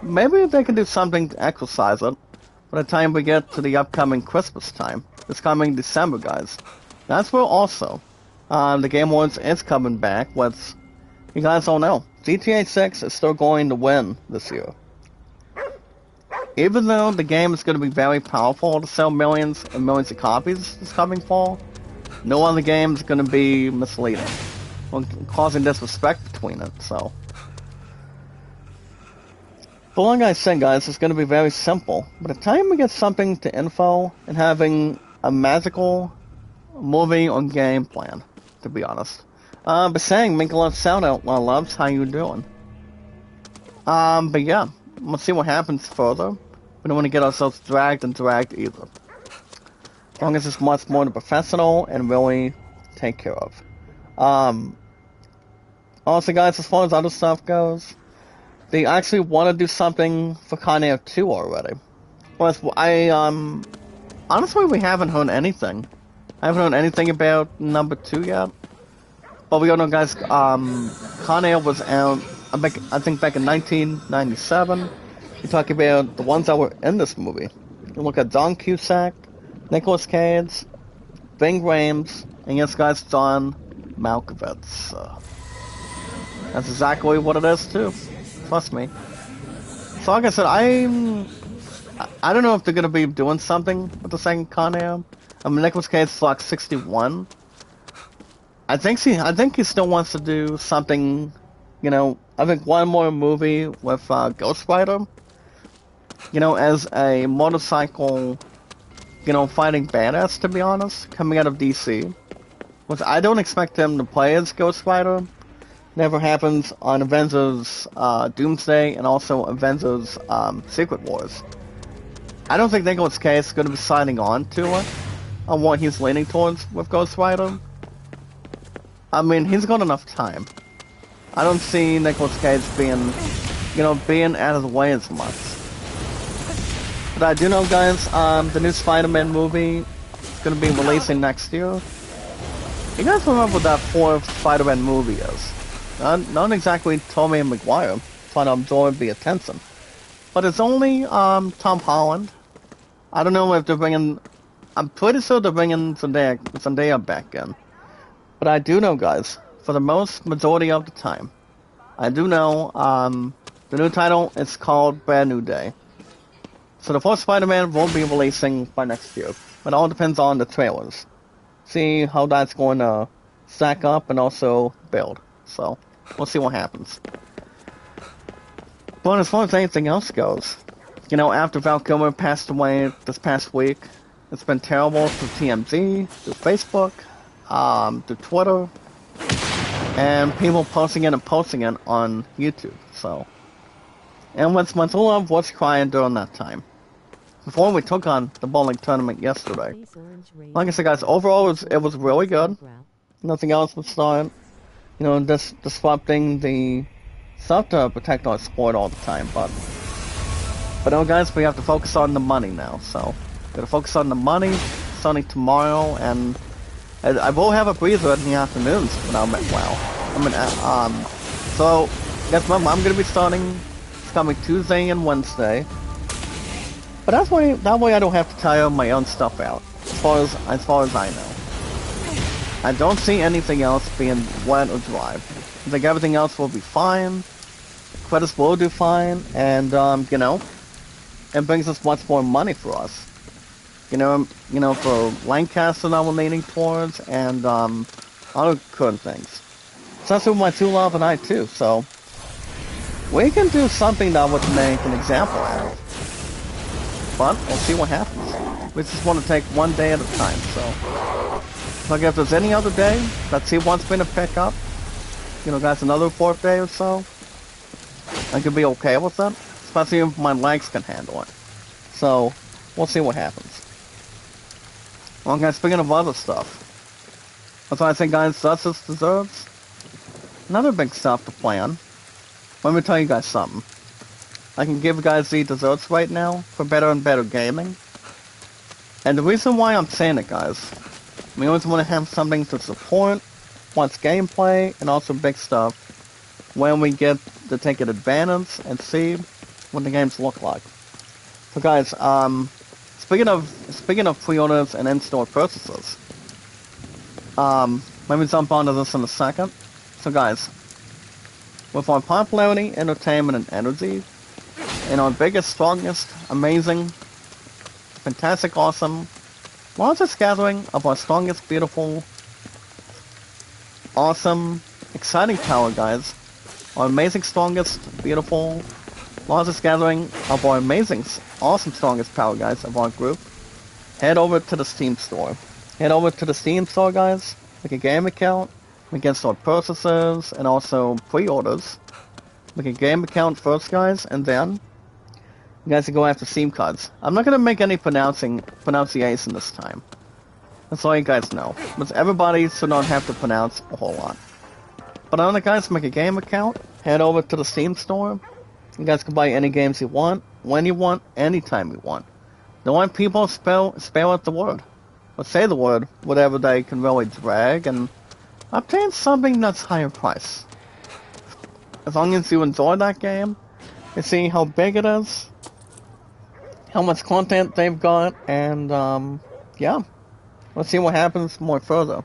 Maybe they can do something to exercise it by the time we get to the upcoming Christmas time. It's coming December, guys. That's where also the Game Awards is coming back with, you guys all know, GTA 6 is still going to win this year. Even though the game is going to be very powerful to sell millions and millions of copies this coming fall, no other game is going to be misleading. Causing disrespect between it, so. But like I said, guys, it's going to be very simple. By the time we get something to info and having a magical movie or game plan, to be honest. But saying, make a lot of sound out, well, loves, how you doing? But yeah, let's see what happens further. We don't want to get ourselves dragged either. As long as it's much more professional and really take care of. Also, guys, as far as other stuff goes, they actually want to do something for Con Air 2 already. Plus, honestly, we haven't heard anything. I haven't heard anything about number 2 yet. But we all know, guys, Con Air was out, I think back in 1997. You talk about the ones that were in this movie. You look at John Cusack, Nicolas Cage, Ving Rhames, and yes, guys, John Malkovich. That's exactly what it is, too. Trust me. So, like I said, I don't know if they're gonna be doing something with the second Con Air. I mean, Nicolas Cage is like 61. I think he still wants to do something. I think one more movie with Ghostwire. As a motorcycle, fighting badass, to be honest, coming out of DC. Which I don't expect him to play as Ghost Rider. Never happens on Avengers Doomsday and also Avengers Secret Wars. I don't think Nicolas Cage is going to be signing on to it, on what he's leaning towards with Ghost Rider. I mean, he's got enough time. I don't see Nicolas Cage being out of the way as much. But I do know, guys, the new Spider-Man movie is going to be releasing next year. You guys remember what that 4th Spider-Man movie is? Not exactly Tobey Maguire trying to absorb the attention. But it's only Tom Holland, I don't know if they're bringing. I'm pretty sure they're bringing Zendaya back in. But I do know, guys, for the majority of the time, I do know. The new title is called Brand New Day. So the first Spider-Man will be releasing by next year. It all depends on the trailers. See how that's going to stack up and also build. So we'll see what happens. But as far as anything else goes, you know, after Val Kilmer passed away this past week, it's been terrible through TMZ, through Facebook, through Twitter, and people posting it on YouTube. So, and my true love was crying during that time. Before we took on the bowling tournament yesterday. Like I said, guys, overall it was really good. Nothing else was starting, you know, disrupting the stuff to protect our sport all the time. But no, guys, we have to focus on the money now. So, gotta focus on the money starting tomorrow, and I will have a breather in the afternoons when I'm at WoW. So, guys, remember, I'm gonna be starting this coming Tuesday and Wednesday. But that way I don't have to tire my own stuff out, as far as I know. I don't see anything else being wet or dry. I think everything else will be fine. Credits will do fine, and you know, it brings us much more money for us. You know, for Lancaster that we're leaning towards, and other good things. Especially with my true love and I too. So we can do something that would make an example out of. But we'll see what happens. We just want to take one day at a time. So, like if there's any other day that he wants me to pick up, you know, guys, another 4th day or so, I could be okay with that. Especially if my legs can handle it. So, we'll see what happens. Well, guys, speaking of other stuff, that's why I think, guys, Justice deserves another big stuff to plan. Let me tell you guys something. I can give you guys the desserts right now for better and better gaming. And the reason why I'm saying it, guys, we always want to have something to support once gameplay and also big stuff when we get to take an advantage and see what the games look like. So, guys, speaking of pre-orders and in-store purchases, let me jump onto this in a second. So, guys, with our popularity, entertainment, and energy, and our biggest, strongest, amazing, fantastic, awesome, largest gathering of our strongest, beautiful, awesome, exciting power, guys. Our amazing, strongest, beautiful, largest gathering of our amazing, awesome, strongest power, guys, of our group. Head over to the Steam store. Head over to the Steam store, guys. Make a game account. We can start purchases and also pre-orders. Make a game account first, guys, and then you guys can go after Steam cards. I'm not gonna make any pronunciation this time. That's all you guys know. But everybody should not have to pronounce a whole lot. But other guys, make a game account. Head over to the Steam store. You guys can buy any games you want, when you want, anytime you want. Don't want people spell out the word. Or say the word, whatever they can really drag, and obtain something that's higher price. As long as you enjoy that game, and see how big it is, how much content they've got, and yeah, let's see what happens more further,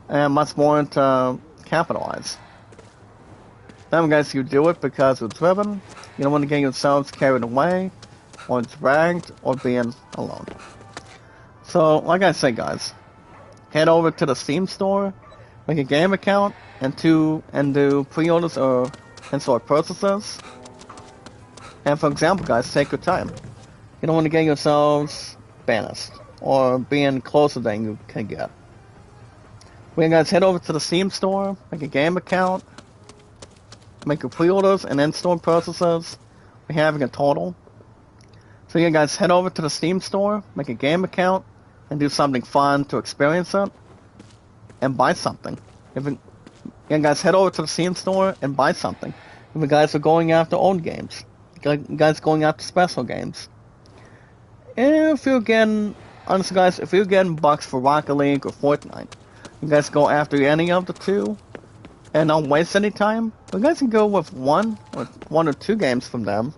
and much more to capitalize. Then, guys, you do it because you're driven. You don't want to get yourselves carried away, or dragged, or being alone. So, like I said, guys, head over to the Steam store, make a game account, and do pre-orders or in-store purchases. And for example, guys, take your time. You don't want to get yourselves banished or being closer than you can get. When you guys head over to the Steam store, make a game account, make your pre-orders and in-store purchases. We're having a total. So you guys head over to the Steam store, make a game account, and do something fun to experience it, and buy something. You guys head over to the Steam store and buy something. If you guys are going after old games, you guys going after special games. If you're getting, honestly guys, if you're getting bucks for Rocket League or Fortnite, you guys go after any of the two, and don't waste any time. You guys can go with one or two games from them,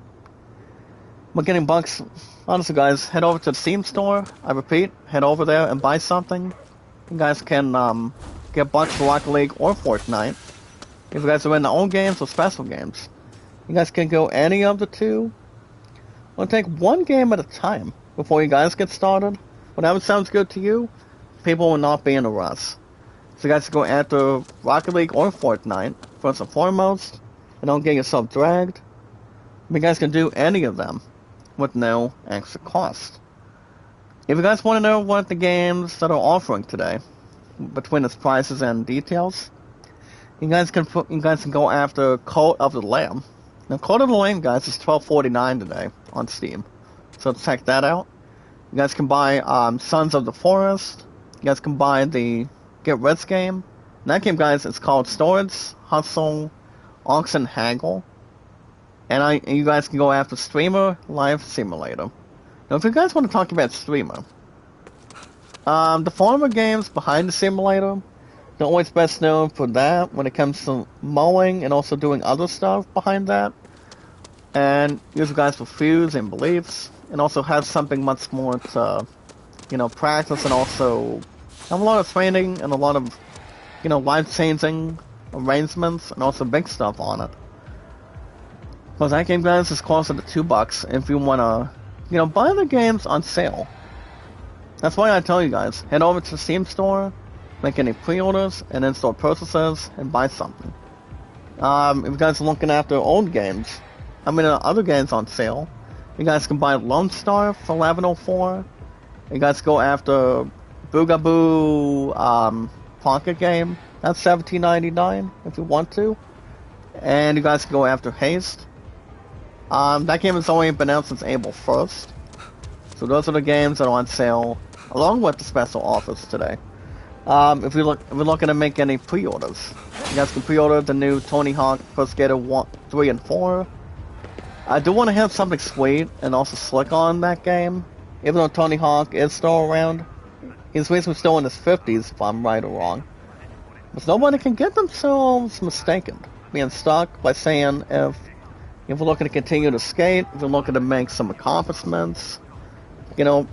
We're getting bucks. Honestly, guys, head over to the Steam store. I repeat, head over there and buy something. You guys can get bucks for Rocket League or Fortnite. If you guys are in the old games or special games, you guys can go any of the two. We'll take one game at a time before you guys get started. Whatever sounds good to you, people will not be in a rush. So you guys can go after Rocket League or Fortnite, first and foremost, and don't get yourself dragged. You guys can do any of them with no extra cost. If you guys want to know what the games that are offering today, between its prices and details, you guys can go after Cult of the Lamb. Now, Cult of the Lamb, guys, is $12.49 today on Steam, so check that out. You guys can buy Sons of the Forest. You guys can buy the Get Rich game. And that game, guys, is called Storage Hustle Auction Haggle. And you guys can go after Streamer Live Simulator. Now, if you guys want to talk about Streamer, the farmer games behind the simulator, they're always best known for that when it comes to mowing and also doing other stuff behind that. And use you guys for views and beliefs, and also have something much more to, practice, and also have a lot of training and a lot of, life-changing arrangements and also big stuff on it. Because that game, guys, is closer to $2 if you want to, buy the games on sale. That's why I tell you guys, head over to the Steam store, make any pre-orders and in-store purchases, and buy something. If you guys are looking after old games, other games on sale, you guys can buy Lone Star for $11.04. You guys go after Boogaboo Pocket Game, that's $17.99 if you want to. And you guys can go after Haste. That game has only been out since April 1st. So those are the games that are on sale, along with the special offers today. If we're looking to make any pre-orders, you guys can pre-order the new Tony Hawk Pro Skater 1, 3, and 4. I do want to have something sweet and also slick on that game, even though Tony Hawk is still around. He's basically still in his 50s, if I'm right or wrong. But nobody can get themselves mistaken, being stuck by saying if we're looking to continue to skate, if we're looking to make some accomplishments, you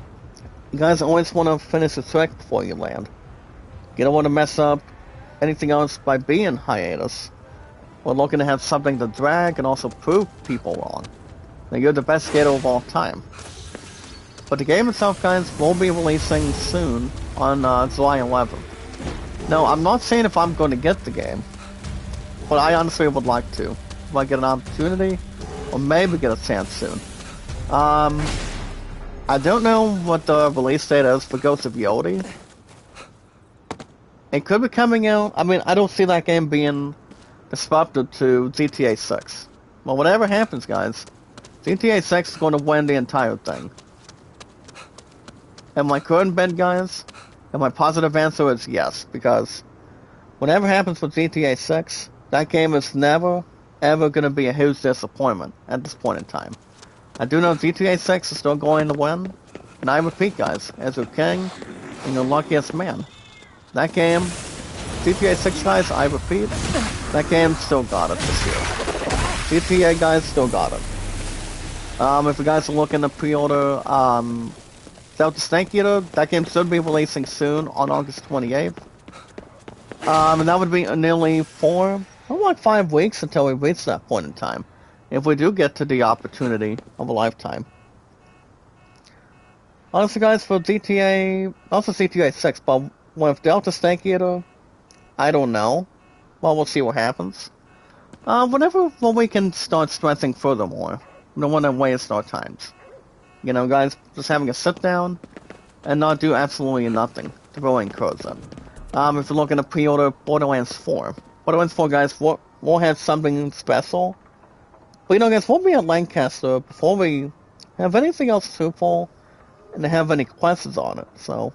guys always want to finish the trick before you land. You don't want to mess up anything else by being hiatus. We're looking to have something to drag and also prove people wrong. Now, you're the best skater of all time. But the game itself, guys, will be releasing soon on July 11th. Now, I'm not saying if I'm going to get the game, but I honestly would like to. If I get an opportunity, or maybe get a chance soon. I don't know what the release date is for Ghost of Yodi. It could be coming out. I don't see that game being disruptive to GTA 6. Well, whatever happens, guys, GTA 6 is going to win the entire thing. Am I current bet, guys? And my positive answer is yes, because whatever happens with GTA 6, that game is never, ever going to be a huge disappointment at this point in time. I do know GTA 6 is still going to win, and I repeat, guys, as your king and your luckiest man. That game, GTA 6, guys, I repeat, that game still got it this year. GTA, guys, still got it. If you guys are looking to pre-order Delta Snake Eater, that game should be releasing soon on August 28th. And that would be nearly 5 weeks until we reach that point in time, if we do get to the opportunity of a lifetime. Honestly, guys, for GTA, also GTA 6, but with Delta Snake Eater, I don't know. Well, we'll see what happens. Whenever we can start stressing furthermore, we don't want to waste our times. Guys, just having a sit down and not do absolutely nothing to really encourage them. If you're looking to pre-order Borderlands 4, guys, we'll have something special. But guys, we'll be at Lancaster before we have anything else truthful and have any questions on it. So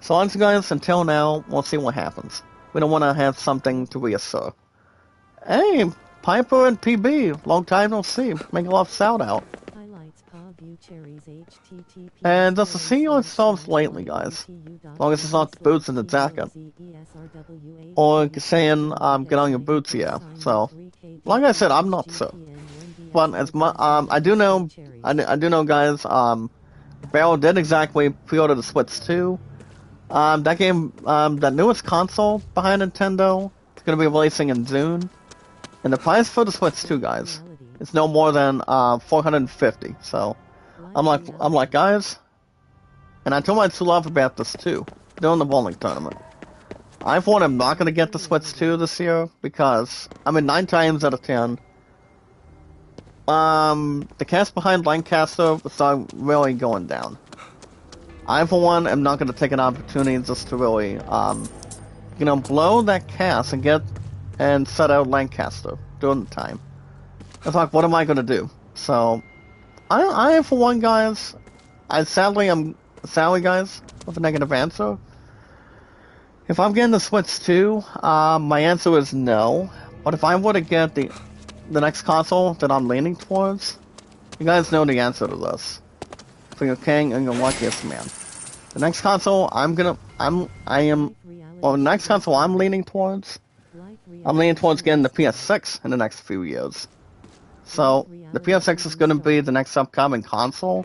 honestly, guys, until now, we'll see what happens. We don't want to have something to reassert. Hey, Piper and PB, long time no see. Make a love shout out. And just to see yourselves lately, guys. As long as it's not the boots and the jacket. Or saying, get on your boots, yeah. So, like I said, I'm not so. but as I do know, I do know, guys. Barrel did exactly pre-order the Switch 2. That game, that newest console behind Nintendo, is going to be releasing in June. And the price for the Switch 2, guys, is no more than 450. So I'm like, guys, and I told my true love about this too during the bowling tournament. I thought I'm not going to get the Switch 2 this year because, I mean, 9 times out of 10, the cast behind Lancaster started really going down. I, for one, am not going to take an opportunity just to really, blow that cast and set out Lancaster during the time. It's like, what am I going to do? So, I, for one, guys, sadly, guys, with a negative answer. If I'm getting the Switch 2, my answer is no. But if I were to get the next console that I'm leaning towards, you guys know the answer to this. For your king and your luckiest man. The next console the next console I'm leaning towards getting the PS6 in the next few years. So, the PS6 is going to be the next upcoming console.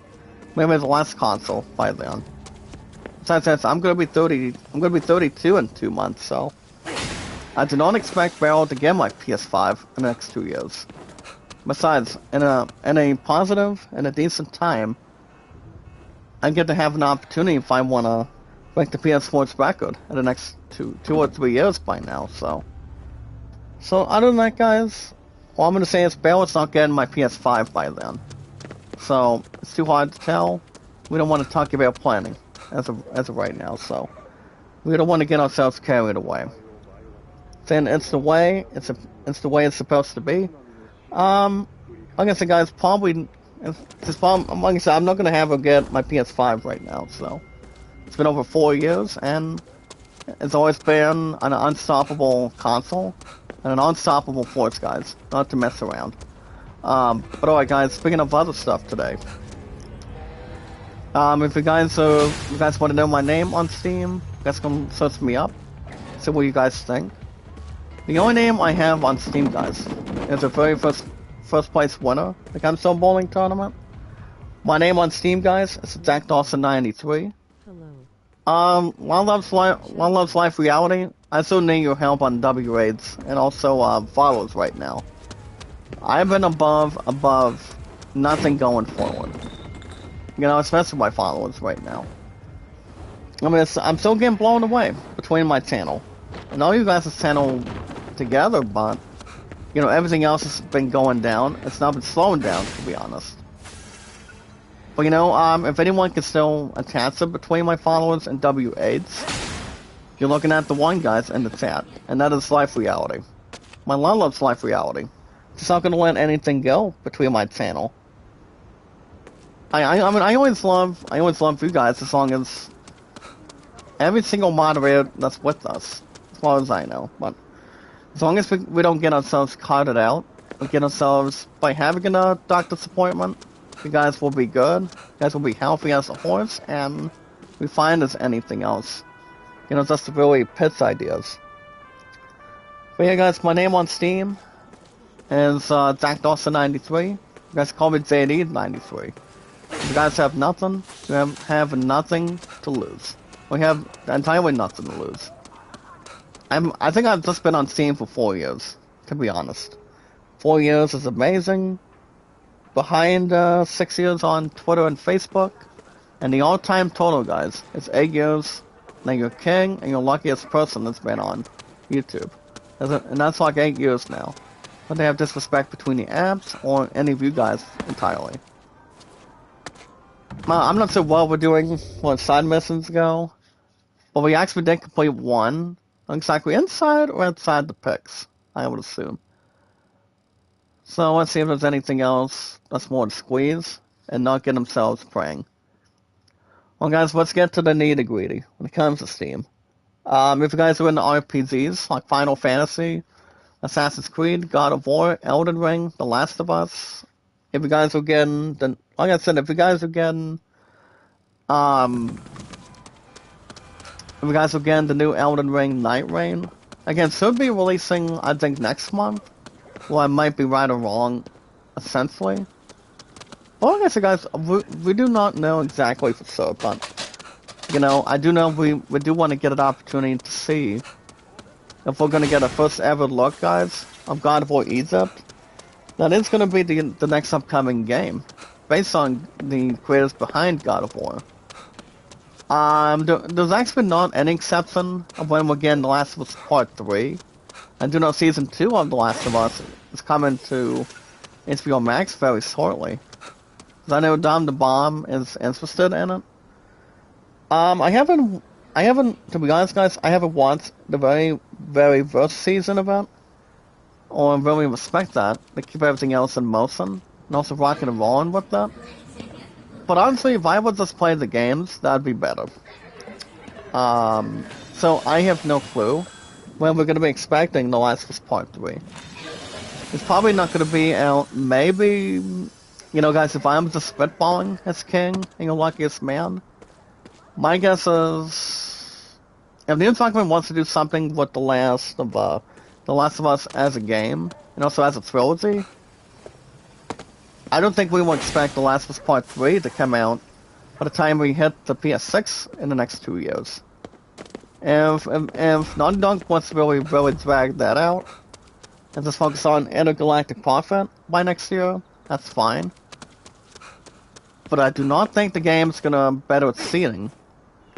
Maybe the last console by then. Besides that, I'm going to be 32 in 2 months, so I do not expect Barrel to get my PS5 in the next 2 years. Besides, in a positive and a decent time, I get to have an opportunity if I want to break the PS4's record in the next 2 or 3 years by now, so other than that, guys, all I'm going to say is Barrel's not getting my PS5 by then. So, it's too hard to tell. We don't want to talk about planning as of right now, so we don't want to get ourselves carried away. Then it's the way it's it's supposed to be. Like I said, guys, like I said, I'm not gonna have her get my PS5 right now. So it's been over 4 years, and it's always been an unstoppable console and an unstoppable force, guys. Not to mess around. But alright, guys. Speaking of other stuff today. If you guys want to know my name on Steam, you guys can search me up, see what you guys think. The only name I have on Steam, guys, is the very first place winner, the Gunstone Bowling Tournament. My name on Steam, guys, is Jack Dawson 93. Hello. One Loves Life Reality. I still need your help on W raids and also follows right now. I've been above nothing going forward. You know, especially my followers right now. I mean, I'm still getting blown away between my channel and all you guys' channel together, but you know, everything else has been going down. It's not been slowing down, to be honest. But you know, if anyone can still attach it between my followers and W8s, you're looking at the one, guys, in the chat, and that is Life Reality. My love loves Life Reality. Just not gonna let anything go between my channel. I mean, I always love you guys as long as every single moderator that's with us, as far as I know. But as long as we don't get ourselves carted out, we get ourselves by having a doctor's appointment, you guys will be good. You guys will be healthy as a horse, and we find as anything else. You know, just really pits ideas. But yeah, guys, my name on Steam is Jack Dawson 93. You guys call me JD 93. If you guys have nothing, you have nothing to lose. We have entirely nothing to lose. I think I've just been on Steam for 4 years, to be honest. 4 years is amazing. Behind 6 years on Twitter and Facebook. And the all-time total, guys, is 8 years. Now you're king and you're luckiest person that's been on YouTube. And that's like 8 years now. But they have disrespect between the apps or any of you guys entirely. I'm not sure what we're doing when side missions go, but we actually did complete one. Not exactly inside or outside the picks, I would assume. So let's see if there's anything else that's more to squeeze and not get themselves praying. Well, guys, let's get to the nitty-gritty when it comes to Steam. If you guys are into RPGs like Final Fantasy, Assassin's Creed, God of War, Elden Ring, The Last of Us, if you guys are getting like I said, if you guys are getting the new Elden Ring Night Rain, again, should be releasing, I think, next month. Well, I might be right or wrong. essentially. Well, like I said, guys, we do not know exactly for sure, but, you know, I do know we do want to get an opportunity to see if we're going to get a first ever look, guys, of God of War Egypt. That is going to be the next upcoming game, based on the creators behind God of War. There's actually not any exception of when we're getting The Last of Us Part 3. I do know Season 2 of The Last of Us is coming to HBO Max very shortly. Because I know Dom the Bomb is interested in it. I haven't, to be honest, guys, I haven't watched the very first season of it. Or I really respect that. They keep everything else in motion. And also rocking and rolling with that. But honestly, if I would just play the games, that'd be better. So I have no clue when we're going to be expecting The Last of Us Part 3. It's probably not going to be out, maybe, you know, guys, if I'm just spitballing as king and your luckiest man, my guess is, if Neil Druckmann wants to do something with The Last of Us as a game, and also as a trilogy, I don't think we will expect The Last of Us Part 3 to come out by the time we hit the PS6 in the next 2 years. If Naughty Dog wants to really drag that out, and just focus on intergalactic profit by next year, that's fine. But I do not think the game's gonna better its seating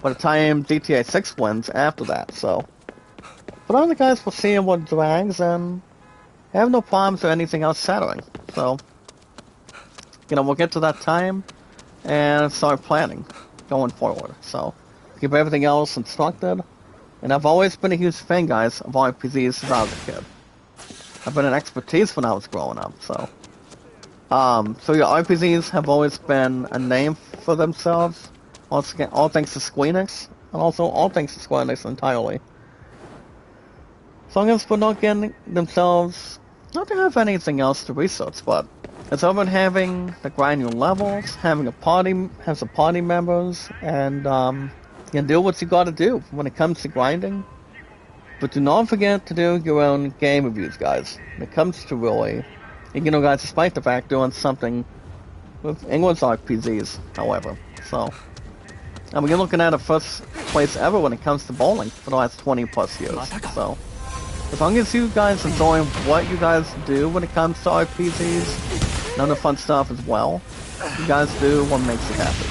by the time GTA 6 wins after that, so. But other guys will see what drags, and I have no problems with anything else shattering, so. You know, we'll get to that time, and start planning going forward, so. Keep everything else instructed, and I've always been a huge fan, guys, of RPGs since I was a kid. I've been an expertise when I was growing up, so. So yeah, RPGs have always been a name for themselves. Once again, all thanks to Squeenix, and also all thanks to Squeenix entirely. So I guess we're not getting themselves, not to have anything else to research, but it's over having the grinding levels, having some party members, and you do what you gotta do when it comes to grinding. But do not forget to do your own game reviews, guys. When it comes to really, you know, guys, despite the fact doing something with English RPGs, however. So, I mean, you're looking at a first place ever when it comes to bowling for the last 20 plus years. So, as long as you guys enjoy what you guys do when it comes to RPGs, and other fun stuff as well, you guys do what makes you happy.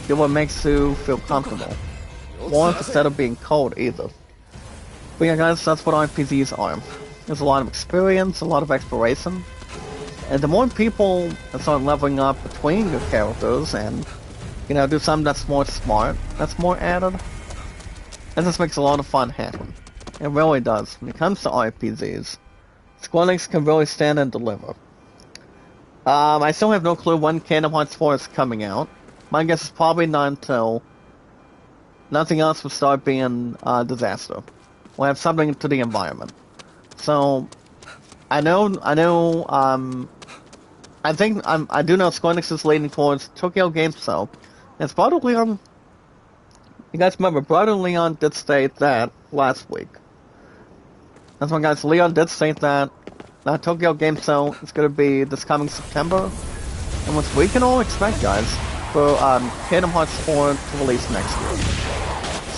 Do what makes you feel comfortable. Warmth instead of being cold either. But yeah, guys, that's what RPGs are. There's a lot of experience, a lot of exploration, and the more people that start leveling up between your characters and, you know, do something that's more smart, that's more added, and this makes a lot of fun happen. It really does. When it comes to RPGs, Square Enix can really stand and deliver. I still have no clue when Kingdom Hearts 4 is coming out. My guess is probably not until nothing else will start being a disaster. We'll have something to the environment. So, I do know Square Enix is leaning towards Tokyo Game Show. It's Brother Leon, you guys remember, Brother Leon did state that last week. That's why, guys, Leon did state that Tokyo Game Show is going to be this coming September. And what we can all expect, guys, for Kingdom Hearts 4 to release next year.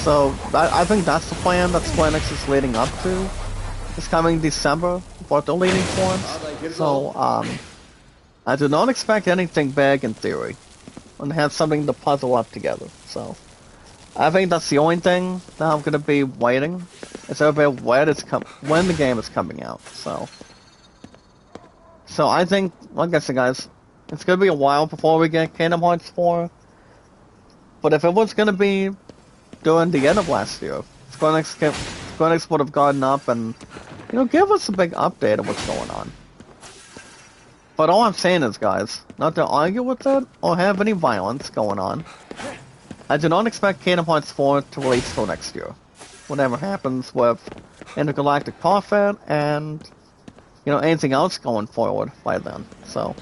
So, I think that's the plan that Square Enix is leading up to. This coming December, what they're leading towards. So, I do not expect anything big in theory. And have something to puzzle up together. So, I think that's the only thing that I'm going to be waiting. Is over when the game is coming out. So I think, like I said, guys, it's going to be a while before we get Kingdom Hearts 4. But if it was going to be during the end of last year, Square Enix would have gotten up and, you know, give us a big update of what's going on. But all I'm saying is, guys, not to argue with it or have any violence going on, I do not expect Kingdom Hearts 4 to release till next year. Whatever happens with intergalactic profit and, you know, anything else going forward by then. So,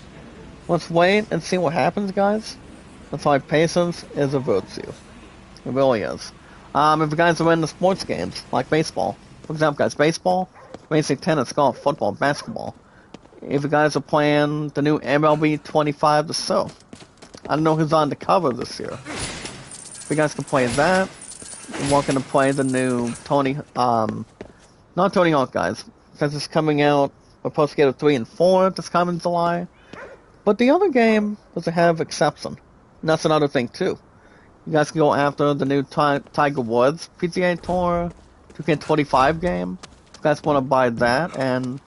let's wait and see what happens, guys. That's why patience is a virtue. It really is. If you guys are into sports games, like baseball, for example, guys, baseball, basically tennis, golf, football, basketball, if you guys are playing the new MLB 25 The Surf. I don't know who's on the cover this year. If you guys can play that, you're welcome to play the new not Tony Hawk, guys. Since it's coming out, we're supposed to get a 3 and 4 this coming July. But the other game doesn't have exception. And that's another thing, too. You guys can go after the new Tiger Woods PGA Tour 2K25 game. If you guys want to buy that, and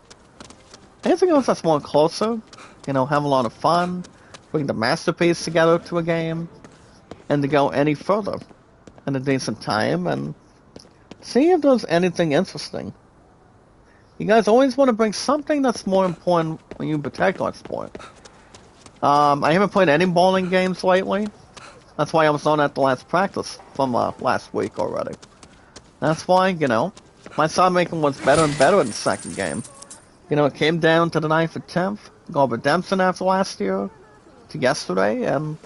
anything else that's more closer, you know, have a lot of fun, bring the masterpiece together to a game, and to go any further in a decent time, and see if there's anything interesting. You guys always want to bring something that's more important when you protect our sport. I haven't played any bowling games lately. That's why I was on at the last practice from last week already. That's why, you know, my shot making was better and better in the second game. You know, it came down to the 9th and 10th, got redemption after last year to yesterday, and,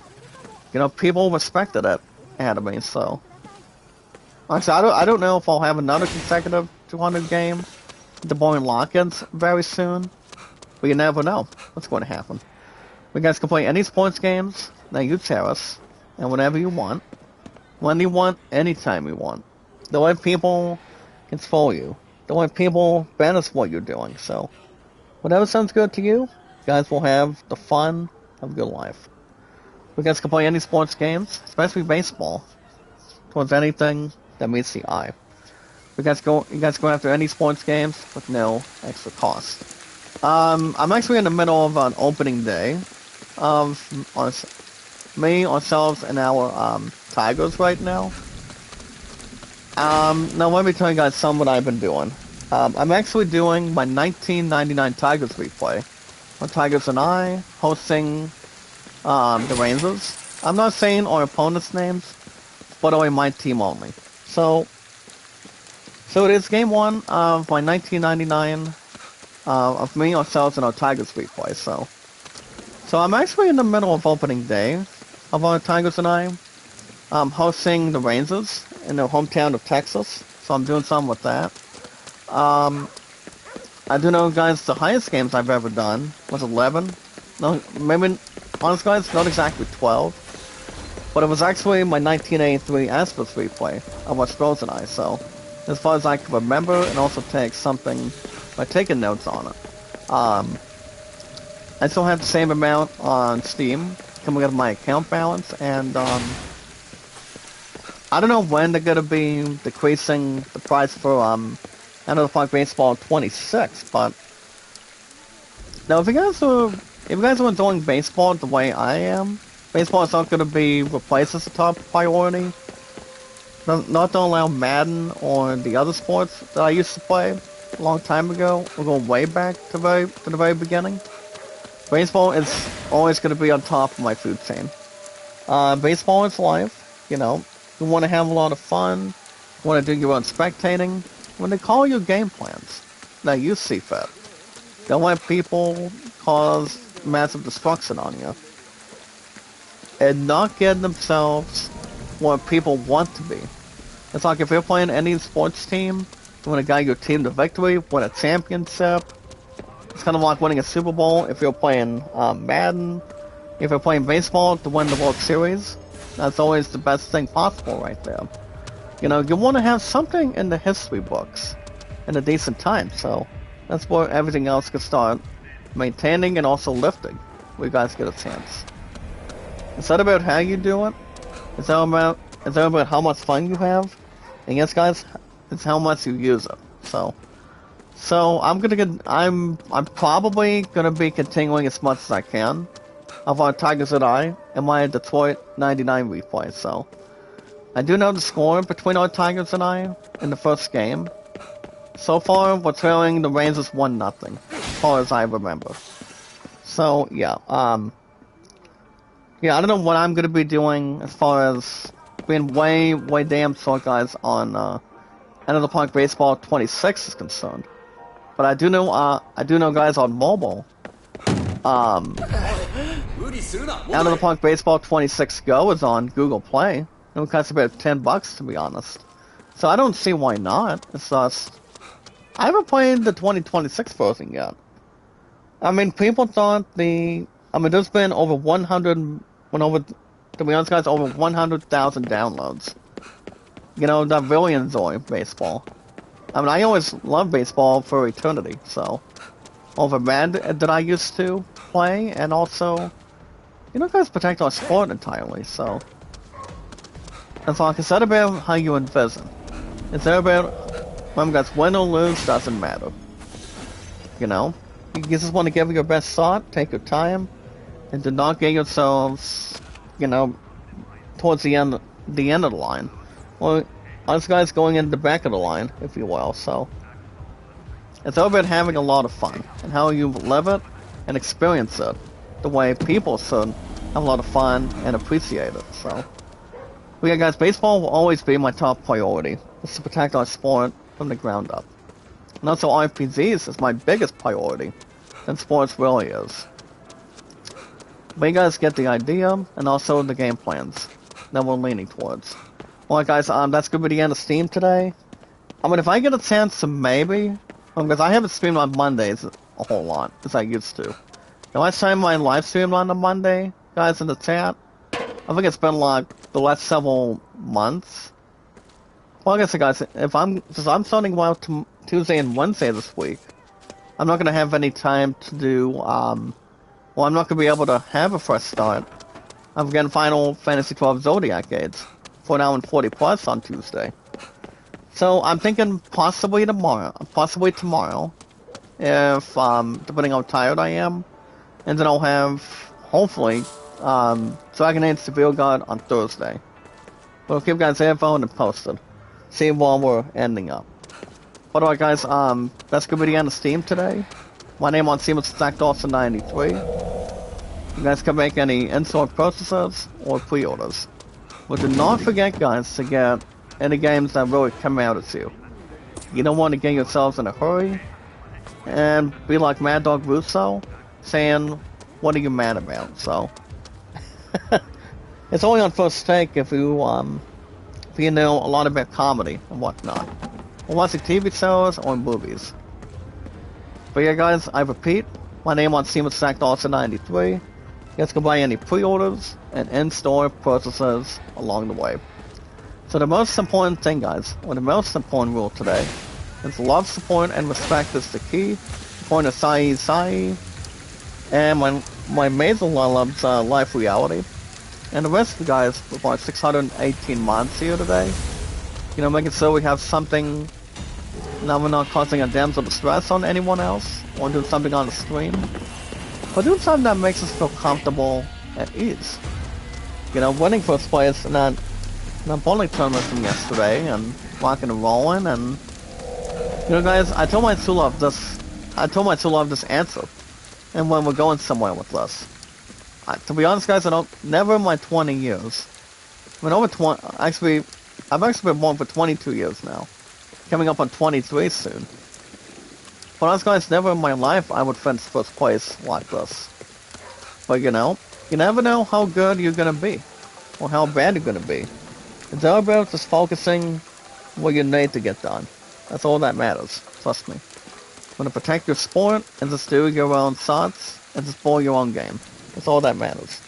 you know, people respected it ahead of me, so. Honestly, I don't know if I'll have another consecutive 200 game, the bowling lock-ins very soon, but you never know what's going to happen. You guys can play any sports games that you cherish, and whenever you want, when you want, anytime you want. Don't let people control you. Don't let people banish what you're doing. So, whatever sounds good to you, you guys will have the fun of your life. You guys can play any sports games, especially baseball, towards anything that meets the eye. You guys go after any sports games with no extra cost. I'm actually in the middle of an opening day of me, ourselves, and our Tigers right now. Now let me tell you guys some of what I've been doing. I'm actually doing my 1999 Tigers replay. My Tigers and I hosting the Rangers. I'm not saying our opponents' names, but only my team only. So it is game 1 of my 1999 of me, ourselves, and our Tigers replay. So I'm actually in the middle of opening day of our Tigers and I. I'm hosting the Rangers in their hometown of Texas, so I'm doing something with that. I do know, guys, the highest games I've ever done was 11. No, maybe, honest guys, not exactly 12. But it was actually my 1983 Astros replay of our Stros and I, so as far as I can remember, and also take something by taking notes on it. I still have the same amount on Steam coming out of my account balance, and I don't know when they're gonna be decreasing the price for End of the Park Baseball 26, but now if you guys are enjoying baseball the way I am, baseball is not gonna be replaced as a top priority. Not to allow Madden or the other sports that I used to play a long time ago. We're going way back to the very beginning. Baseball is always going to be on top of my food chain. Baseball is life, you know. You want to have a lot of fun. You want to do your own spectating. When they call you game plans that you see fit, don't let people cause massive destruction on you. And not get themselves what people want to be. It's like if you're playing any sports team, you want to guide your team to victory, win a championship. It's kind of like winning a Super Bowl if you're playing Madden. If you're playing baseball, to win the World Series. That's always the best thing possible right there. You know, you want to have something in the history books in a decent time, so that's where everything else can start maintaining and also lifting, where you guys get a chance. Is that about how you do it? Is that about how much fun you have? And yes, guys, it's how much you use it. So I'm probably gonna be continuing as much as I can of our Tigers and I in my Detroit 99 replay. So I do know the score between our Tigers and I in the first game. So far, we're trailing the Rangers 1-0, as far as I remember. So yeah, yeah, I don't know what I'm gonna be doing as far as being way damn short, guys, on End of the Park Baseball 26 is concerned. But I do know, guys, on mobile, End of the Park Baseball 26 Go is on Google Play. It costs about $10, to be honest. So I don't see why not. It's just, I haven't played the 2026 version yet. I mean, people thought I mean, there's been over 100, when over, to be honest, guys, over 100,000 downloads. You know, that really enjoy baseball. I mean, I always loved baseball for eternity, so. Over band that I used to play, and also, you know, guys protect our sport entirely, so. It's like, it's not about how you envision. It's not about, remember guys, win or lose doesn't matter. You know? You just want to give it your best shot, take your time, and do not get yourselves, you know, towards the end of the line. Well, us guys going in the back of the line, if you will, so. It's all about having a lot of fun, and how you live it and experience it, the way people should have a lot of fun and appreciate it, so. But yeah guys, baseball will always be my top priority, is to protect our sport from the ground up. And also RPGs is my biggest priority, and sports really is. But you guys get the idea, and also the game plans that we're leaning towards. Well guys, that's gonna be the end of Steam today. I mean, if I get a chance to maybe, because I haven't streamed on Mondays a whole lot, as I used to. The last time I live streamed on a Monday, guys in the chat, I think it's been like the last several months. Well, like I said, guys, since I'm starting out Tuesday and Wednesday this week, I'm not gonna have any time to do, well, I'm not gonna be able to have a fresh start. I'm getting Final Fantasy XII Zodiac Age for an hour and 40 plus on Tuesday. So I'm thinking possibly tomorrow, if, depending how tired I am, and then I'll have, hopefully, Dragon Age Severe God on Thursday. We'll keep guys info and posted. See while we're ending up. By the way guys, that's gonna be the end of Steam today. My name on Steam is ZachDawson93. You guys can make any in-store purchases or pre-orders. But do not forget guys to get any games that really come out at you. You don't want to get yourselves in a hurry and be like Mad Dog Russo saying, what are you mad about? So it's only on first take if you know a lot about comedy and whatnot. Or watching TV shows or movies. But yeah guys, I repeat, my name on Steam is ZachDawson93. You guys can buy any pre-orders and in-store purchases along the way. So the most important thing guys, or the most important rule today, is love, support, and respect is the key. Point of Sai, and my amazing loves life reality. And the rest of the guys with our 618 mods here today, you know, making sure we have something, now we're not causing a damsel distress on anyone else, or doing something on the stream, but doing something that makes us feel comfortable at ease. You know, winning first place in that bowling tournament from yesterday, and rocking and rolling, and, you know guys, I told my true love this answer, and when we're going somewhere with this. To be honest guys, never in my 20 years, I mean I've actually been born for 22 years now, coming up on 23 soon. But honest guys, never in my life I would finish first place like this. But you know, you never know how good you're gonna be, or how bad you're gonna be. It's all about just focusing what you need to get done. That's all that matters, trust me. You want to protect your sport, and just do your own shots, and just play your own game. That's all that matters.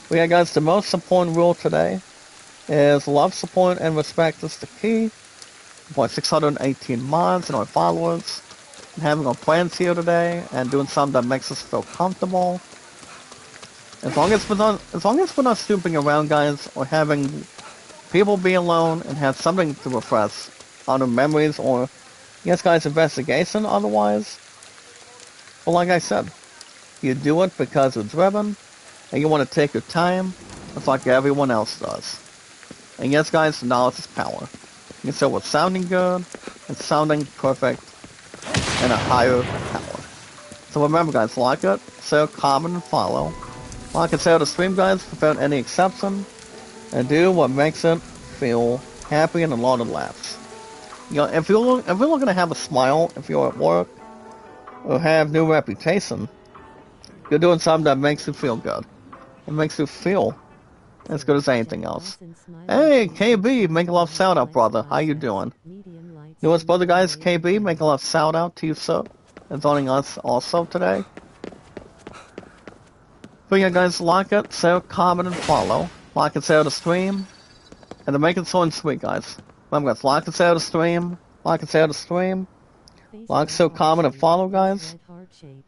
But yeah guys, the most important rule today is love, support, and respect is the key. About 618 mods and our followers, and having our plans here today, and doing something that makes us feel comfortable. As long as we're not snooping around guys, or having people be alone and have something to refresh on their memories, or yes guys, investigation otherwise. But like I said, you do it because you're driven, and you want to take your time, just like everyone else does. And yes guys, knowledge is power. You can start with sounding good, and sounding perfect, and a higher power. So remember guys, like it, share, comment, and follow. Like and share the stream guys without any exception, and do what makes it feel happy and a lot of laughs. You know, if you're looking to have a smile, if you're at work, or have new reputation, you're doing something that makes you feel good. It makes you feel as good as anything else. Hey, KB, make a love shout out, brother. How you doing? Newest brother, guys, KB, make a love shout out to you, sir. And joining us also today. But yeah, guys, like it, share, comment, and follow. Like and share the stream. And to make it so and sweet, guys. Remember, guys, like and share the stream. Like and share the stream. Like, share, comment, and follow, guys.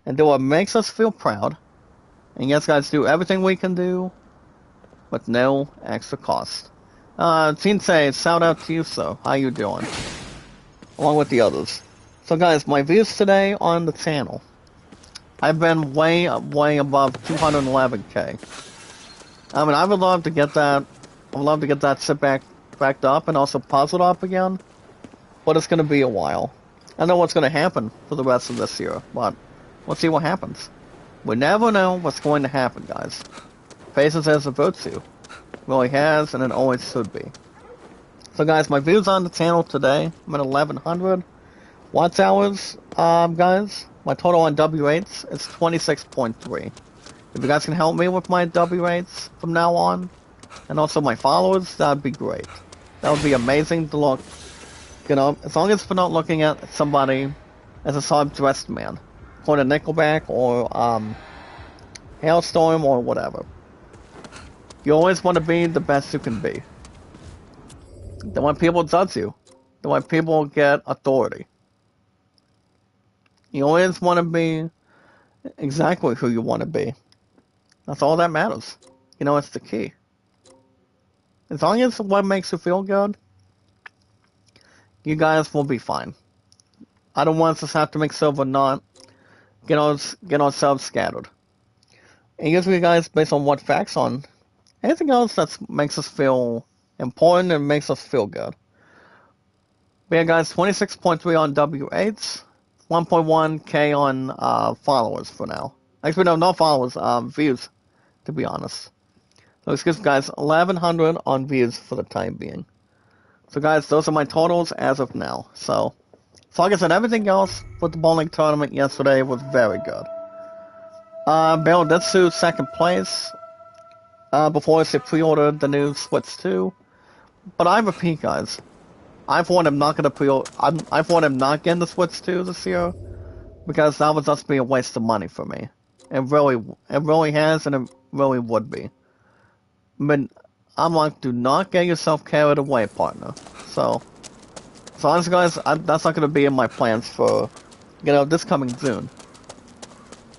And do what makes us feel proud. And yes, guys, do everything we can do with no extra cost. Say, shout out to you, sir. How you doing? Along with the others. So, guys, my views today on the channel. I've been way above 211k. I mean, I would love to get that. I would love to get that sit backed up and also puzzled up again. But it's going to be a while. I don't know what's going to happen for the rest of this year, but we'll see what happens. We never know what's going to happen, guys. Patience has a virtue. Really has, and it always should be. So, guys, my views on the channel today, I'm at 1100 watch hours, guys. My total on W8s is 26.3. If you guys can help me with my W8s from now on, and also my followers, that'd be great. That would be amazing to look, you know, as long as we're not looking at somebody as a sub-dressed man. Or a Nickelback, or, Hailstorm, or whatever. You always want to be the best you can be. Then when people judge you, then when people get authority. You always want to be exactly who you want to be. That's all that matters. You know, it's the key. As long as what makes you feel good, you guys will be fine. I don't want us to have to make sure we're not get ourselves scattered. And usually, guys, based on what facts on anything else that makes us feel important and makes us feel good. But yeah, guys, 26.3 on W8s. 1.1k on followers for now. Actually, no followers, views, to be honest. So this gives guys 1100 on views for the time being. So guys, those are my totals as of now. So like I said, everything else with the bowling tournament yesterday was very good. Bell did sue second place before they pre-ordered the new Switch 2. But I repeat, guys, I for one am not gonna I for one am not getting the Switch 2 this year because that would just be a waste of money for me. It really has, and it really would be. But I'm like, do not get yourself carried away, partner. So honestly, guys, that's not gonna be in my plans for, you know, this coming June.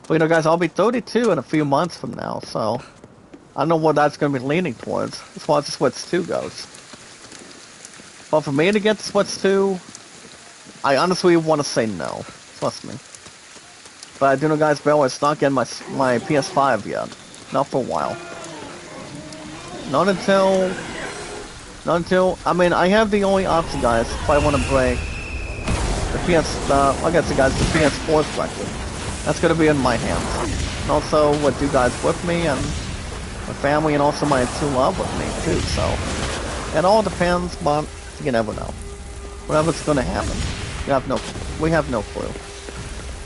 But you know, guys, I'll be 32 in a few months from now, so I don't know what that's gonna be leaning towards as far as the Switch 2 goes. But for me to get the Switch 2, I honestly want to say no. Trust me. But I do know, guys, Bill, it's not getting my PS5 yet. Not for a while. Not until, I mean, I have the only option, guys, if I want to break I guess, guys, the PS4's record. That's going to be in my hands. And also with you guys with me, and my family, and also my true love with me, too, so. It all depends, but you never know. Whatever's gonna happen. We have no clue.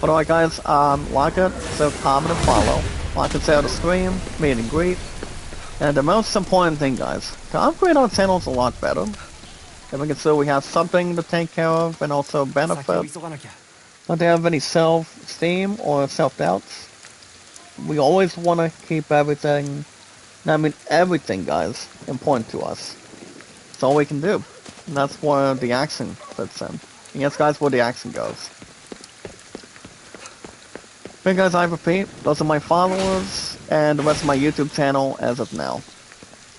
But alright, guys, like it, so comment and follow. Like and share the stream, meet and greet. And the most important thing, guys, to upgrade our channels a lot better. And we can see we have something to take care of and also benefit. Not to have any self-esteem or self-doubts. We always want to keep everything, I mean everything, guys, important to us. That's all we can do. And that's where the action fits in. And yes, guys, where the action goes. But guys, I repeat, those are my followers and the rest of my YouTube channel as of now.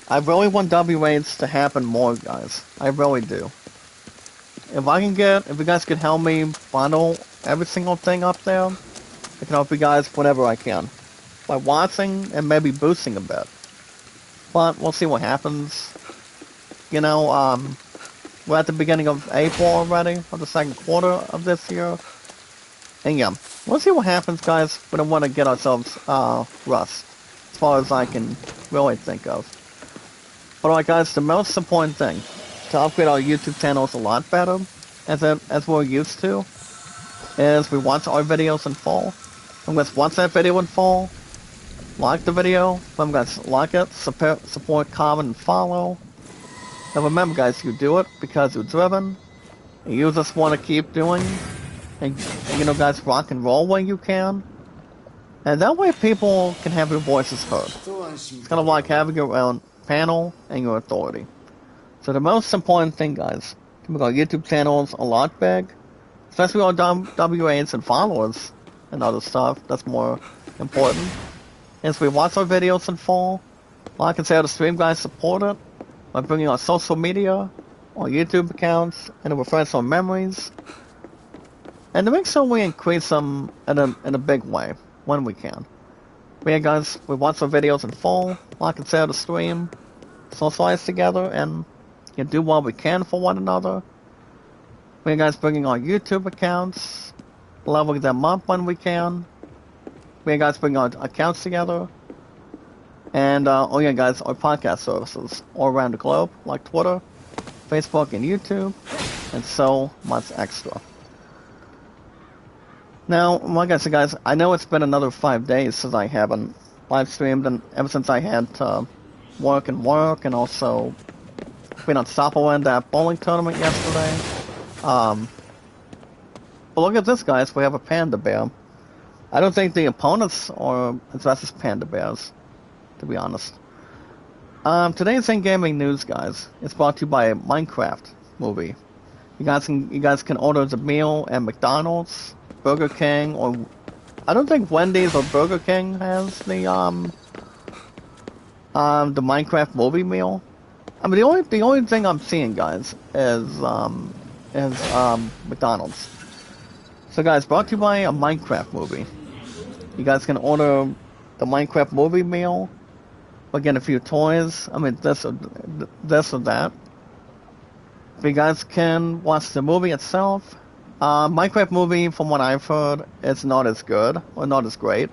I really want W8s to happen more, guys. I really do. If you guys could help me bundle every single thing up there, I can help you guys whenever I can. By watching and maybe boosting a bit. But we'll see what happens. You know, we're at the beginning of April already, of the second quarter of this year. And yeah, we'll see what happens, guys. We don't want to get ourselves rust, as far as I can really think of. But alright, guys, the most important thing to upgrade our YouTube channels a lot better, as we're used to, is we watch our videos in full. And let's watch that video in full. Like the video. Remember, guys, like it, support, comment, and follow. And remember, guys, you do it because you're driven. And you just want to keep doing. And you know, guys, rock and roll when you can. And that way people can have your voices heard. It's kind of like having your own panel and your authority. So the most important thing, guys, to make our YouTube channels a lot big, especially our WAs and followers and other stuff, that's more important, is we watch our videos in full. Like and share the stream, guys, support it by bringing our social media, our YouTube accounts, and refresh our memories. And to make sure we increase them in a big way when we can. But yeah, guys, we watch our videos in full, like and share the stream, socialize together, and do what we can for one another. We guys bringing our YouTube accounts, leveling them up when we can. We guys bring our accounts together. And, oh yeah, guys, our podcast services all around the globe, like Twitter, Facebook, and YouTube, and so much extra. Now, like I said, guys, I know it's been another 5 days since I haven't live streamed, and ever since I had to work, and also been on Stopper in that bowling tournament yesterday. But look at this, guys, we have a panda bear. I don't think the opponents are as fast as panda bears, to be honest. Today's in-gaming news, guys, is brought to you by a Minecraft movie. You guys can order the meal at McDonald's, Burger King, or I don't think Wendy's or Burger King has the Minecraft movie meal. I mean, the only thing I'm seeing, guys, is McDonald's. So, guys, brought to you by a Minecraft movie. You guys can order the Minecraft movie meal. Get a few toys. I mean, this or that. But you guys can watch the movie itself. Minecraft movie, from what I've heard, is not as good or not as great.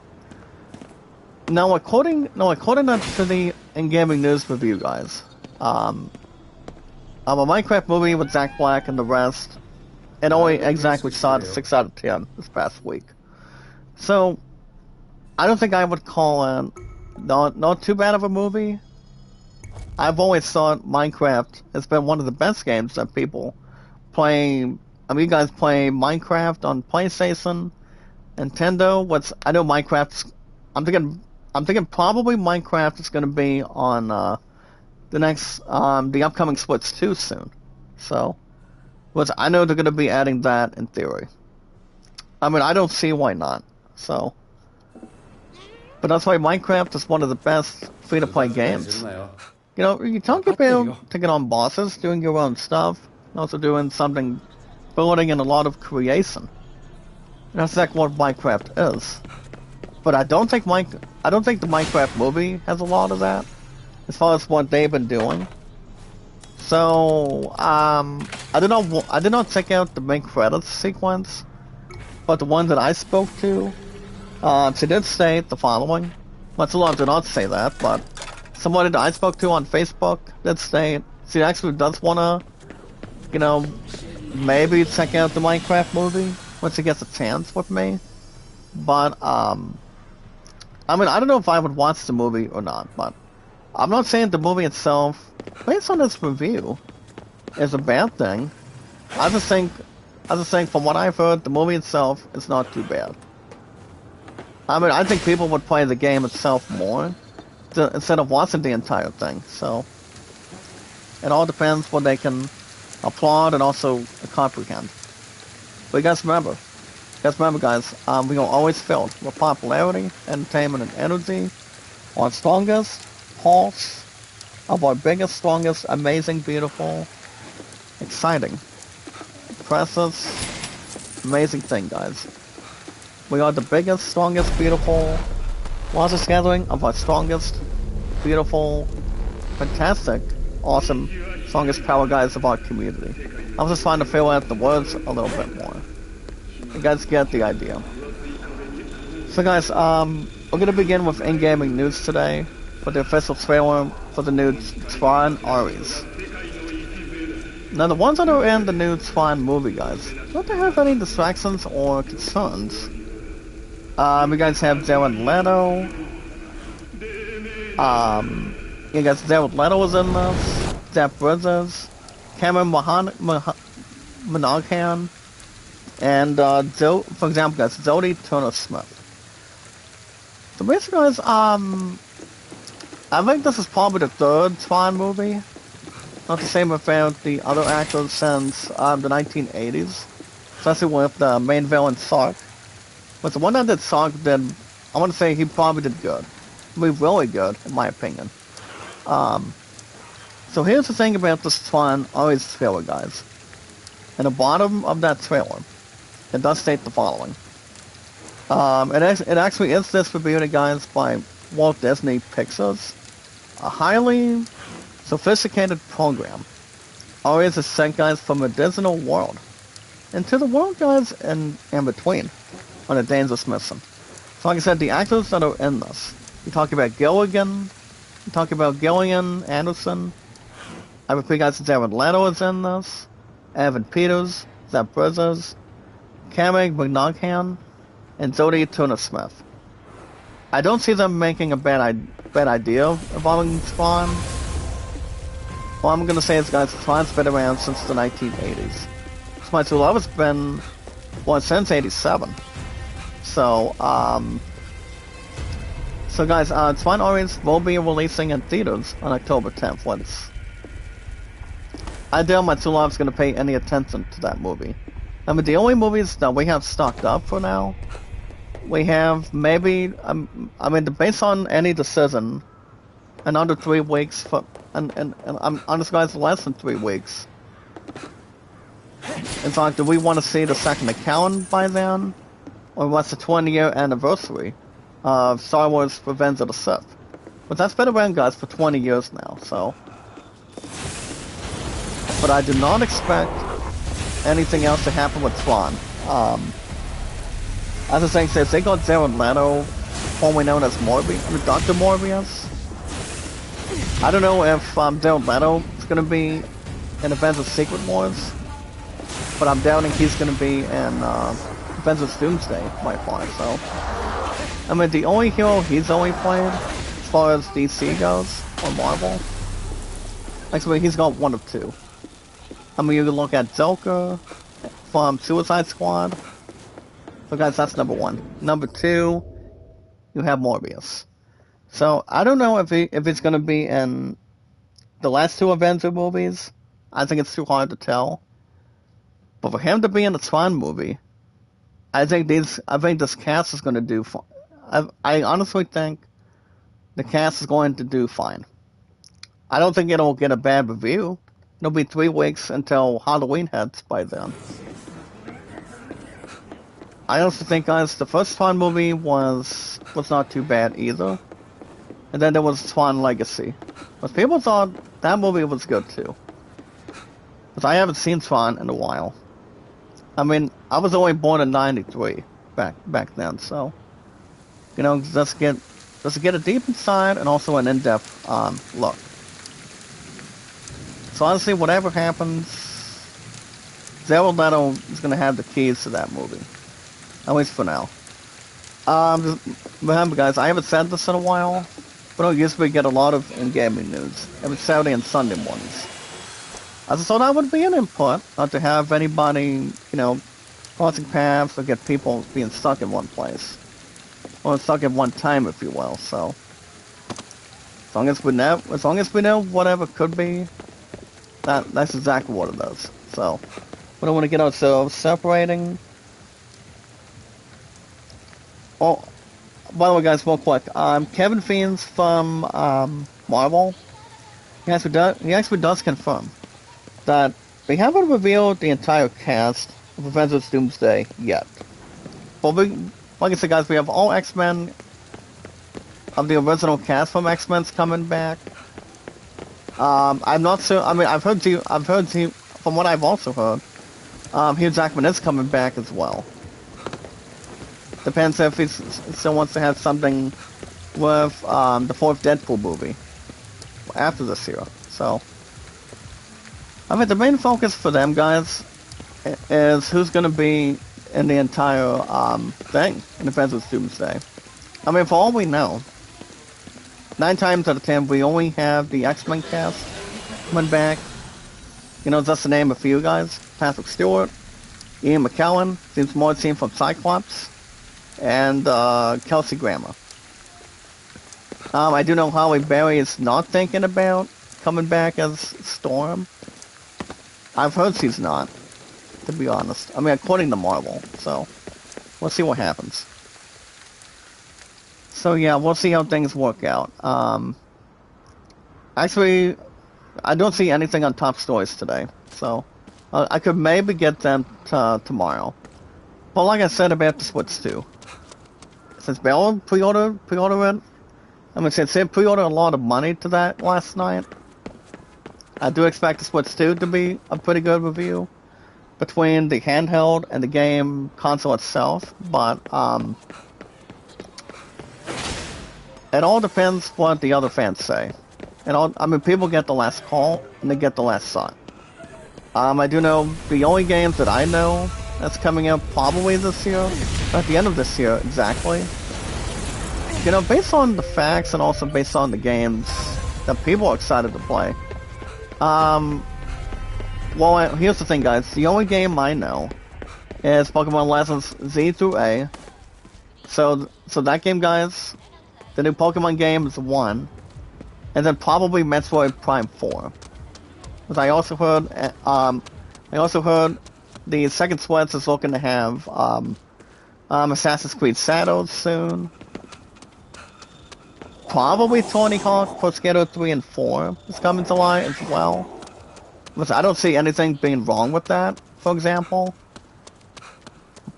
Now, according to the in-gaming news review, guys, a Minecraft movie with Zach Black and the rest, it only exactly saw 6 out of 10 this past week. So, I don't think I would call it not too bad of a movie. I've always thought Minecraft has been one of the best games that people play. I mean, you guys play Minecraft on PlayStation, Nintendo. I know Minecraft's. I'm thinking probably Minecraft is going to be on the upcoming Splits 2 soon. So, I know they're going to be adding that in theory. I mean, I don't see why not. So, but that's why Minecraft is one of the best free-to-play games. You know, you don't get paid taking on bosses, doing your own stuff, and also doing something, building in a lot of creation. And that's exactly what Minecraft is. But I don't think the Minecraft movie has a lot of that, as far as what they've been doing. So, I did not check out the main credits sequence, but the one that I spoke to, she did state the following. Well, Salon did not say that, but somebody that I spoke to on Facebook did state she actually does wanna, maybe check out the Minecraft movie once she gets a chance with me. But, I mean, I don't know if I would watch the movie or not, but I'm not saying the movie itself, based on this review, is a bad thing. I just think from what I've heard, the movie itself is not too bad. I mean, I think people would play the game itself more instead of watching the entire thing. So, it all depends what they can applaud and also comprehend. But you guys remember, guys, we are always filled with popularity, entertainment, and energy. Our strongest pulse of our biggest, strongest, amazing, beautiful, exciting, precious, amazing thing, guys. We are the biggest, strongest, beautiful, largest gathering of our strongest, beautiful, fantastic, awesome, strongest power guys of our community. I was just trying to fill out the words a little bit more. You guys get the idea. So guys, we're gonna begin with in-gaming news today with the official trailer for the new Tron Ares. Now the ones that are in the new Tron movie, guys, don't they have any distractions or concerns? You guys have Jared Leto. You guys, Jared Leto is in this. Jeff Bridges, Cameron Monaghan, and for example, guys, Jodie Turner-Smith. So basically, guys, I think this is probably the third Spawn movie. Not the same about the other actors since the 1980s, especially with the main villain Sark. But the one that did Sark did, I want to say he probably did good. I mean, really good, in my opinion. So here's the thing about this Spawn always trailer, guys. In the bottom of that trailer, it does state the following. It actually is distributed, guys, by Walt Disney Pictures. A highly sophisticated program. Always is sent, guys, from a digital world into the world, guys, in between on a dangerous mission. So like I said, the actors that are in this. You talk about Gilligan, you talk about Gillian Anderson. I repeat, guys, Jared Leto is in this. Evan Peters, Zeb Bridges, Cameron McNaughton, and Jodie Turner-Smith. I don't see them making a bad idea involving Spawn. All I'm gonna say is, guys, Spawn's been around since the 1980s. My true love has been, well, since '87. So, guys, Spawn Origins will be releasing in theaters on October 10th. I doubt my true love's gonna pay any attention to that movie. I mean, the only movies that we have stocked up for now, we have maybe, I mean, based on any decision, in under 3 weeks, and I'm honest, guys, less than 3 weeks. In fact, do we want to see the second account by then? Or what's the 20-year anniversary of Star Wars Revenge of the Sith? But that's been around, guys, for 20 years now, so. But I do not expect anything else to happen with Spawn. As the saying says, they got Jared Leto, formerly known as Dr. Morbius. I don't know if Jared Leto is going to be in Avengers Secret Wars, but I'm doubting he's going to be in Avengers Doomsday by far, so. I mean, the only hero he's only played, as far as DC goes, or Marvel, actually he's got one of two. I mean, you can look at Joker from Suicide Squad. So guys, that's number one. Number two, you have Morbius. So, I don't know if it's going to be in the last 2 Avenger movies. I think it's too hard to tell. But for him to be in the Spawn movie, I think this cast is going to do fine. I honestly think the cast is going to do fine. I don't think it'll get a bad review. It'll be 3 weeks until Halloween hits by then. I also think, guys, the first Spawn movie was not too bad either. And then there was Spawn Legacy. But people thought that movie was good too. But I haven't seen Spawn in a while. I mean, I was only born in '93 back then, so you know, just get a deep inside and also an in-depth look. So honestly, whatever happens, Jared Leto is gonna have the keys to that movie, at least for now. Remember, guys, I haven't said this in a while, but I usually get a lot of in-gaming news every Saturday and Sunday mornings. I just thought that would be an input, not to have anybody, you know, crossing paths or get people being stuck in one place. Or stuck at one time, if you will, so. As long as we know whatever could be, that's exactly what it is. So, we don't want to get ourselves separating. Oh, by the way, guys, real quick, Kevin Feens from Marvel, he actually does confirm that they haven't revealed the entire cast of Avengers Doomsday yet. But like I said, guys, we have all X-Men of the original cast from X-Men's coming back. I'm not sure. I mean, I've heard from what I've also heard, Hugh Jackman is coming back as well. Depends if he still wants to have something with the 4th Deadpool movie after this year. So, I mean, the main focus for them, guys, is who's going to be in the entire thing in Avengers Doomsday. I mean, for all we know, 9 times out of 10, we only have the X-Men cast coming back. You know, just to name a few guys. Patrick Stewart, Ian McKellen, seems more seen from Cyclops, and Kelsey Grammer. I do know Holly Berry is not thinking about coming back as Storm. I've heard she's not, to be honest. I mean, according to Marvel, so we'll see what happens. So yeah, we'll see how things work out. Actually, I don't see anything on top stories today, so I could maybe get them tomorrow. But like I said about the Switch 2, since Bell pre-order it, I mean, since they pre-ordered a lot of money to that last night, I do expect the Switch 2 to be a pretty good review between the handheld and the game console itself, but it all depends what the other fans say. I mean, people get the last call and they get the last shot. I do know the only games that I know that's coming out probably this year, or at the end of this year exactly. You know, based on the facts and also based on the games that people are excited to play. Well, here's the thing, guys. The only game I know is Pokemon Legends Z through A. So that game, guys, the new Pokemon game is 1. And then probably Metroid Prime 4. Because I also heard the second Sweats is looking to have Assassin's Creed Shadows soon. Probably Tony Hawk Pro Skater 3 and 4 is coming to light as well. Because I don't see anything being wrong with that, for example.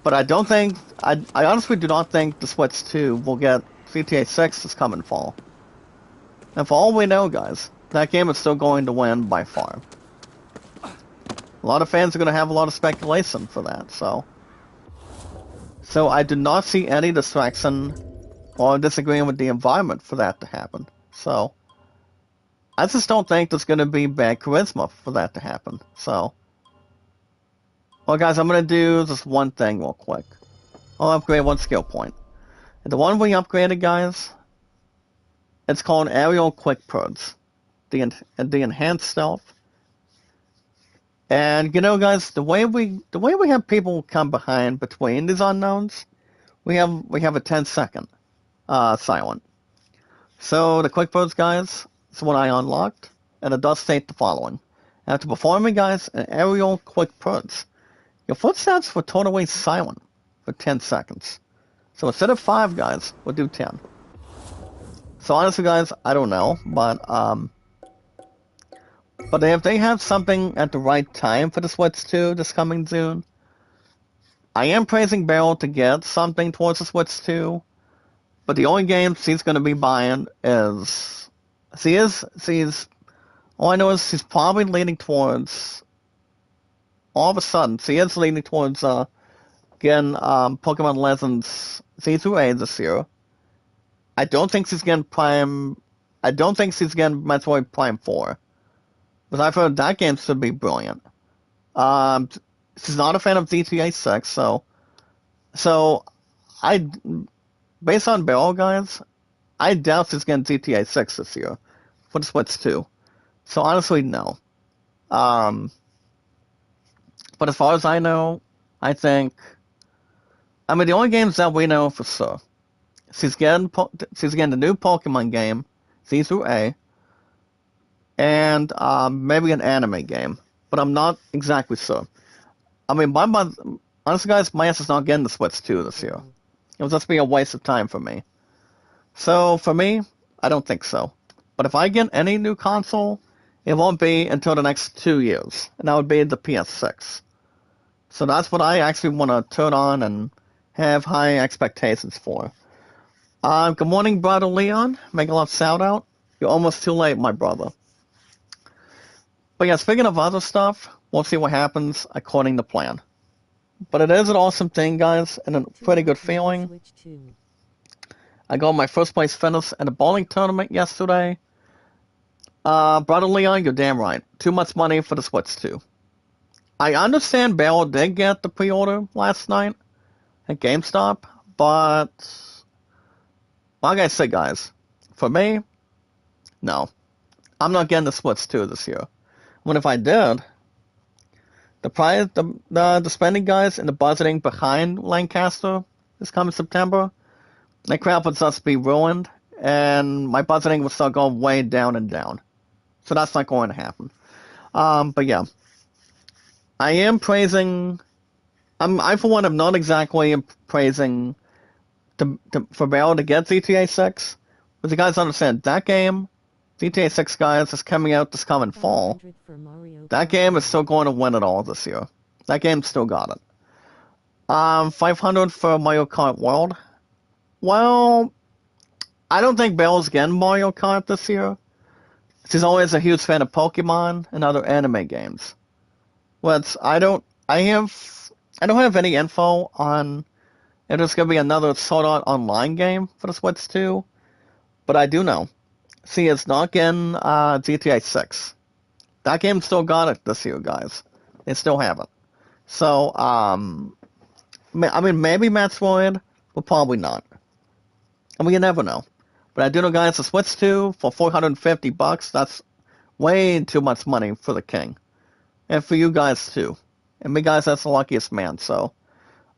But I don't think, I honestly do not think the Switch 2 will get GTA 6 this coming fall. And for all we know, guys, that game is still going to win by far. A lot of fans are going to have a lot of speculation for that, so. So I do not see any distraction or disagreeing with the environment for that to happen. So I just don't think there's going to be bad charisma for that to happen. So, well, guys, I'm going to do just one thing real quick. I'll upgrade one skill point. And the one we upgraded, guys, it's called Aerial Quick Purge, the enhanced stealth. And you know, guys, the way we have people come behind between these unknowns, we have a 10-second silent. So the Quick Purge, guys, is what I unlocked, and it does state the following: after performing, guys, an Aerial Quick Purge, your footsteps were totally silent for 10 seconds. So instead of 5, guys, we'll do 10. So honestly, guys, I don't know, but if they have something at the right time for the Switch 2 this coming June, I am praising Beryl to get something towards the Switch 2, but the only game she's going to be buying is, all I know is she's probably leaning towards, all of a sudden, she is leaning towards, getting, Pokemon Legends Z through A this year. I don't think she's getting Metroid Prime 4. Because I've heard that game should be brilliant. She's not a fan of GTA 6, so based on Beryl, guys, I doubt she's getting GTA 6 this year for the Switch 2. So honestly, no. But as far as I know, the only games that we know for sure, she's getting the new Pokemon game, Z through A, and maybe an anime game, but I'm not exactly sure. I mean, honestly, guys, my answer's not getting the Switch 2 this year. It would just be a waste of time for me. So for me, I don't think so. But if I get any new console, it won't be until the next 2 years, and that would be the PS6. So that's what I actually want to turn on and have high expectations for. Good morning, brother Leon. Make a love shout out. You're almost too late, my brother. But yeah, speaking of other stuff, we'll see what happens according to plan. But it is an awesome thing, guys, and a pretty good feeling. I got my first place finish at a bowling tournament yesterday. Brother Leon, you're damn right. Too much money for the Switch 2. I understand Bell did get the pre-order last night at GameStop, but like I said, guys, for me, no. I'm not getting the Switch 2 this year. When if I did, the price, the spending, guys, and the budgeting behind Lancaster this coming September, that crap would just be ruined, and my budgeting will start going way down and down. So that's not going to happen. But yeah, I am praising. I for one am not exactly praising for Valve to get GTA 6. But you guys understand that game, GTA 6 guys, is coming out this coming fall. That game is still going to win it all this year. That game still got it. 500 for Mario Kart World. Well, I don't think Bell's getting Mario Kart this year. She's always a huge fan of Pokemon and other anime games. But I don't have any info on if there's gonna be another Sword Art Online game for the Switch 2. But I do know she is not getting GTA 6. That game still got it this year, guys. They still have it. So, I mean, maybe Metroid, but probably not. I mean, you never know. But I do know, guys, the Switch 2 for $450, that's way too much money for the king. And for you guys, too. And me, guys, that's the luckiest man, so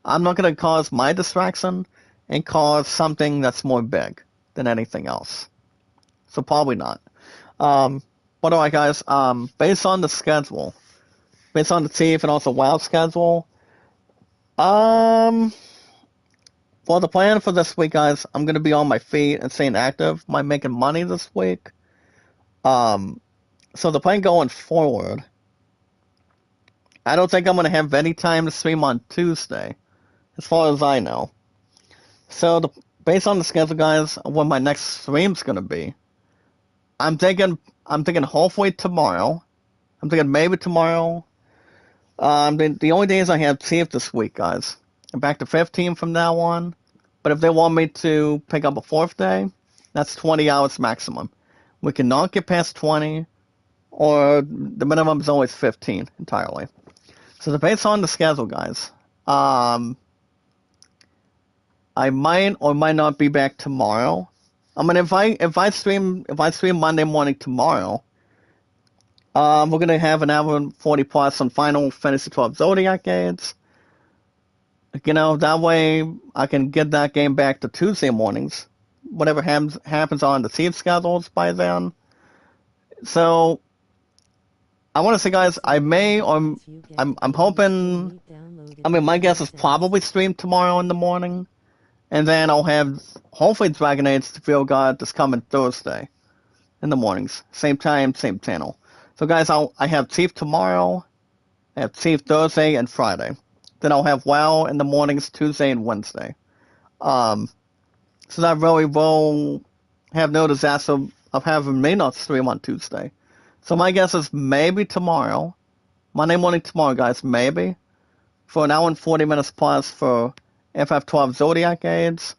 I'm not going to cause my distraction and cause something that's more big than anything else. So probably not. But alright, guys, based on the schedule, based on the TIFF and also WoW schedule, well, the plan for this week, guys, I'm going to be on my feet and staying active. I'm making money this week. So the plan going forward, I don't think I'm going to have any time to stream on Tuesday, as far as I know. So based on the schedule, guys, when my next stream's going to be, I'm thinking hopefully tomorrow. I'm thinking maybe tomorrow. The only days I have TIFF this week, guys. I'm back to 15 from now on. But if they want me to pick up a fourth day, that's 20 hours maximum. We cannot get past 20, or the minimum is always 15 entirely. So based on the schedule, guys, I might or might not be back tomorrow. I mean, if I stream Monday morning tomorrow, we're gonna have an hour and 40 plus on Final Fantasy 12 Zodiac Age. You know, that way I can get that game back to Tuesday mornings. Whatever happens on the seed schedules by then. So I want to say, guys, I may or I'm hoping. I mean, my guess is probably stream tomorrow in the morning. And then I'll have, hopefully, Dragon Age to Feel God this coming Thursday in the mornings. Same time, same channel. So, guys, I have TIFF tomorrow, I have TIFF Thursday and Friday. Then I'll have WoW in the mornings Tuesday and Wednesday. So that really will have no disaster of having me not stream on Tuesday. So my guess is maybe tomorrow, Monday morning tomorrow, guys, maybe, for an hour and 40 minutes plus for FF12 Zodiac Age,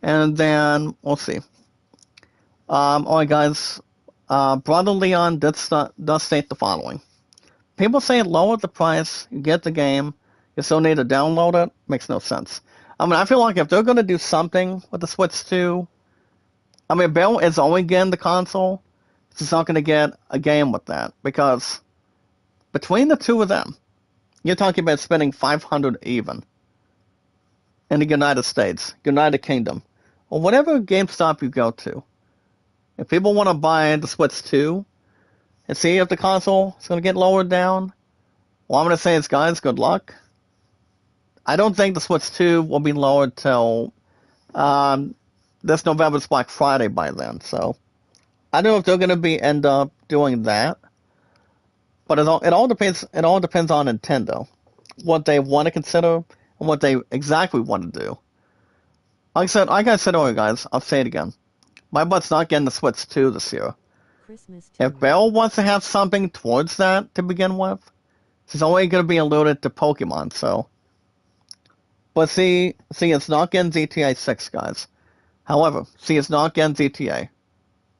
and then we'll see. Alright, guys, Brother Leon does state the following. People say lower the price, you get the game, you still need to download it, makes no sense. I mean, I feel like if they're going to do something with the Switch 2, I mean, Bill is only getting the console, he's not going to get a game with that, because between the two of them, you're talking about spending $500 even in the United States, United Kingdom, or whatever GameStop you go to. If people want to buy the Switch 2 and see if the console is going to get lowered down, well, I'm going to say it's, guys, good luck. I don't think the Switch 2 will be lowered till this November's Black Friday by then, so I don't know if they're going to end up doing that. But it all depends. It all depends on Nintendo, what they want to consider and what they exactly want to do. Like I said earlier, guys, I'll say it again. My butt's not getting the Switch 2 this year. If Bell wants to have something towards that to begin with, she's only going to be alluded to Pokemon. So, but see, it's not getting GTA 6, guys. However, it's not getting GTA.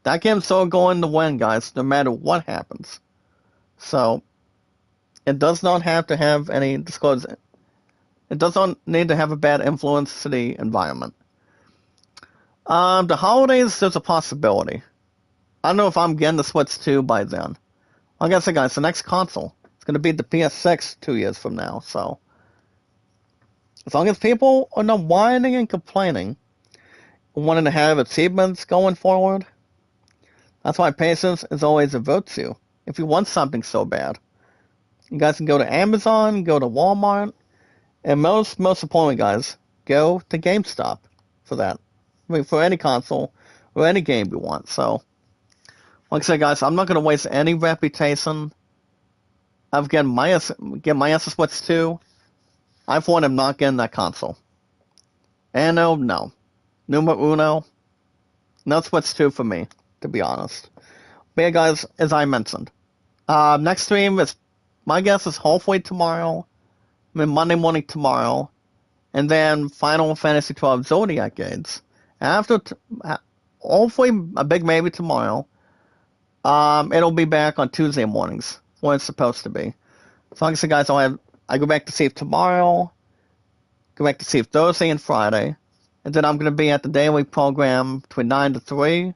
That game's still going to win, guys, no matter what happens. So, it does not have to have any disclosure. It does not need to have a bad influence to the environment. The holidays, there's a possibility. I don't know if I'm getting the Switch 2 by then. Like I said, guys, the next console is going to be the PS6 2 years from now. So, as long as people are not whining and complaining, wanting to have achievements going forward. That's why patience is always a virtue. If you want something so bad, you guys can go to Amazon, go to Walmart, and most importantly, guys, go to GameStop for that. I mean, for any console or any game you want. So, like I said, guys, I'm not going to waste any reputation of getting my Switch 2. I for one am not getting that console. And no. Numero uno, no Switch 2 for me, to be honest. But yeah, guys, as I mentioned, next stream is, my guess is hopefully tomorrow. I mean, Monday morning tomorrow. And then Final Fantasy XII Zodiac Gates. After, hopefully, a big maybe tomorrow. It'll be back on Tuesday mornings, when it's supposed to be. So like I said, guys, I go back to save tomorrow, go back to save Thursday and Friday, and then I'm going to be at the daily program between 9 to 3,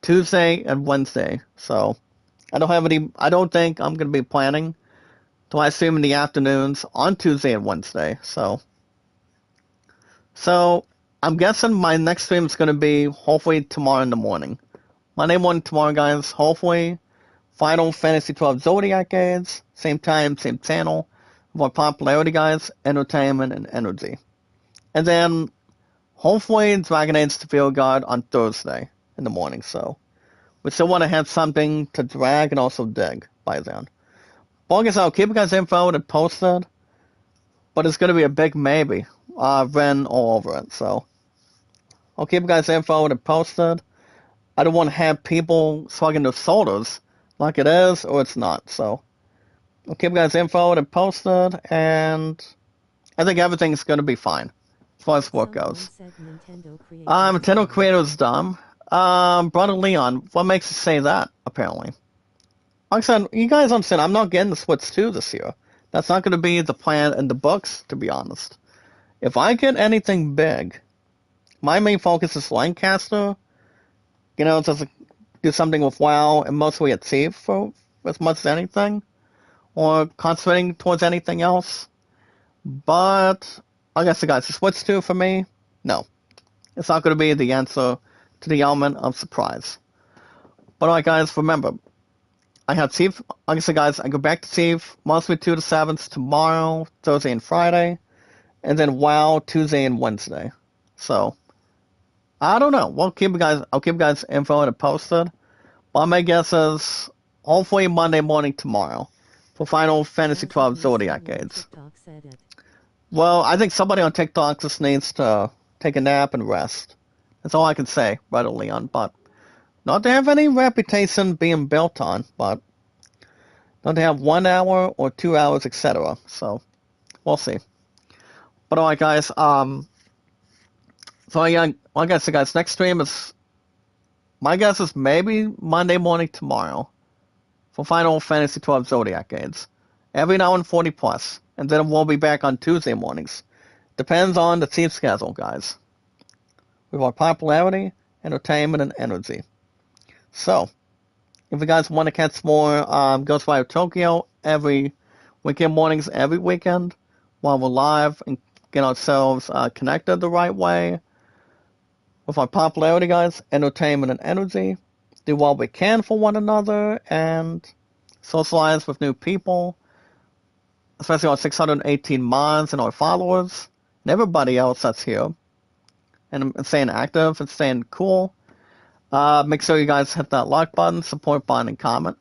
Tuesday and Wednesday. So I don't think I'm going to be planning to live stream in the afternoons on Tuesday and Wednesday. So I'm guessing my next stream is going to be hopefully tomorrow in the morning. Monday morning tomorrow, guys, hopefully. Final Fantasy XII Zodiac Games, same time, same channel. More popularity, guys, entertainment, and energy. And then, hopefully, Dragon Age the Field Guard on Thursday in the morning. So, we still want to have something to drag and also dig by then. But like I said, I'll keep you guys info and posted. But it's going to be a big maybe. Ren all over it. So, I'll keep you guys info and posted. I don't want to have people slugging their shoulders like it is or it's not. So I'll keep you guys info and posted, and I think everything's going to be fine as far as work goes. Nintendo Creator's dumb. Brother Leon, what makes you say that, apparently? Like I said, you guys understand, I'm not getting the Switch 2 this year. That's not going to be the plan in the books, to be honest. If I get anything big, my main focus is Lancaster. You know, just do something with WoW and mostly at Thief for as much as anything, or concentrating towards anything else. But I guess, guys, the Switch 2 for me, no, it's not going to be the answer to the element of surprise. But alright, guys, remember, I have Thief. Like I said, guys, I go back to Thief mostly 2 to 7s tomorrow, Thursday and Friday, and then WoW Tuesday and Wednesday. So I don't know. I'll keep you guys info and posted. But my guess is hopefully Monday morning tomorrow for Final Fantasy XII Zodiac Gates. Well, I think somebody on TikTok just needs to take a nap and rest. That's all I can say, Brother Leon. But not to have any reputation being built on, but not to have 1 hour or 2 hours, etc. So we'll see. But alright, guys. So yeah, like I said, guys, next stream is, my guess is maybe Monday morning tomorrow for Final Fantasy XII Zodiac Games. Every now and 40 plus, and then we'll be back on Tuesday mornings. Depends on the team schedule, guys. With our popularity, entertainment, and energy. So, if you guys want to catch more Ghostwire Tokyo every weekend mornings, every weekend, while we're live and get ourselves connected the right way, with our popularity, guys, entertainment and energy, do what we can for one another, and socialize with new people, especially our 618 mods and our followers, and everybody else that's here, and staying active and staying cool. Make sure you guys hit that like button, support button, and comment.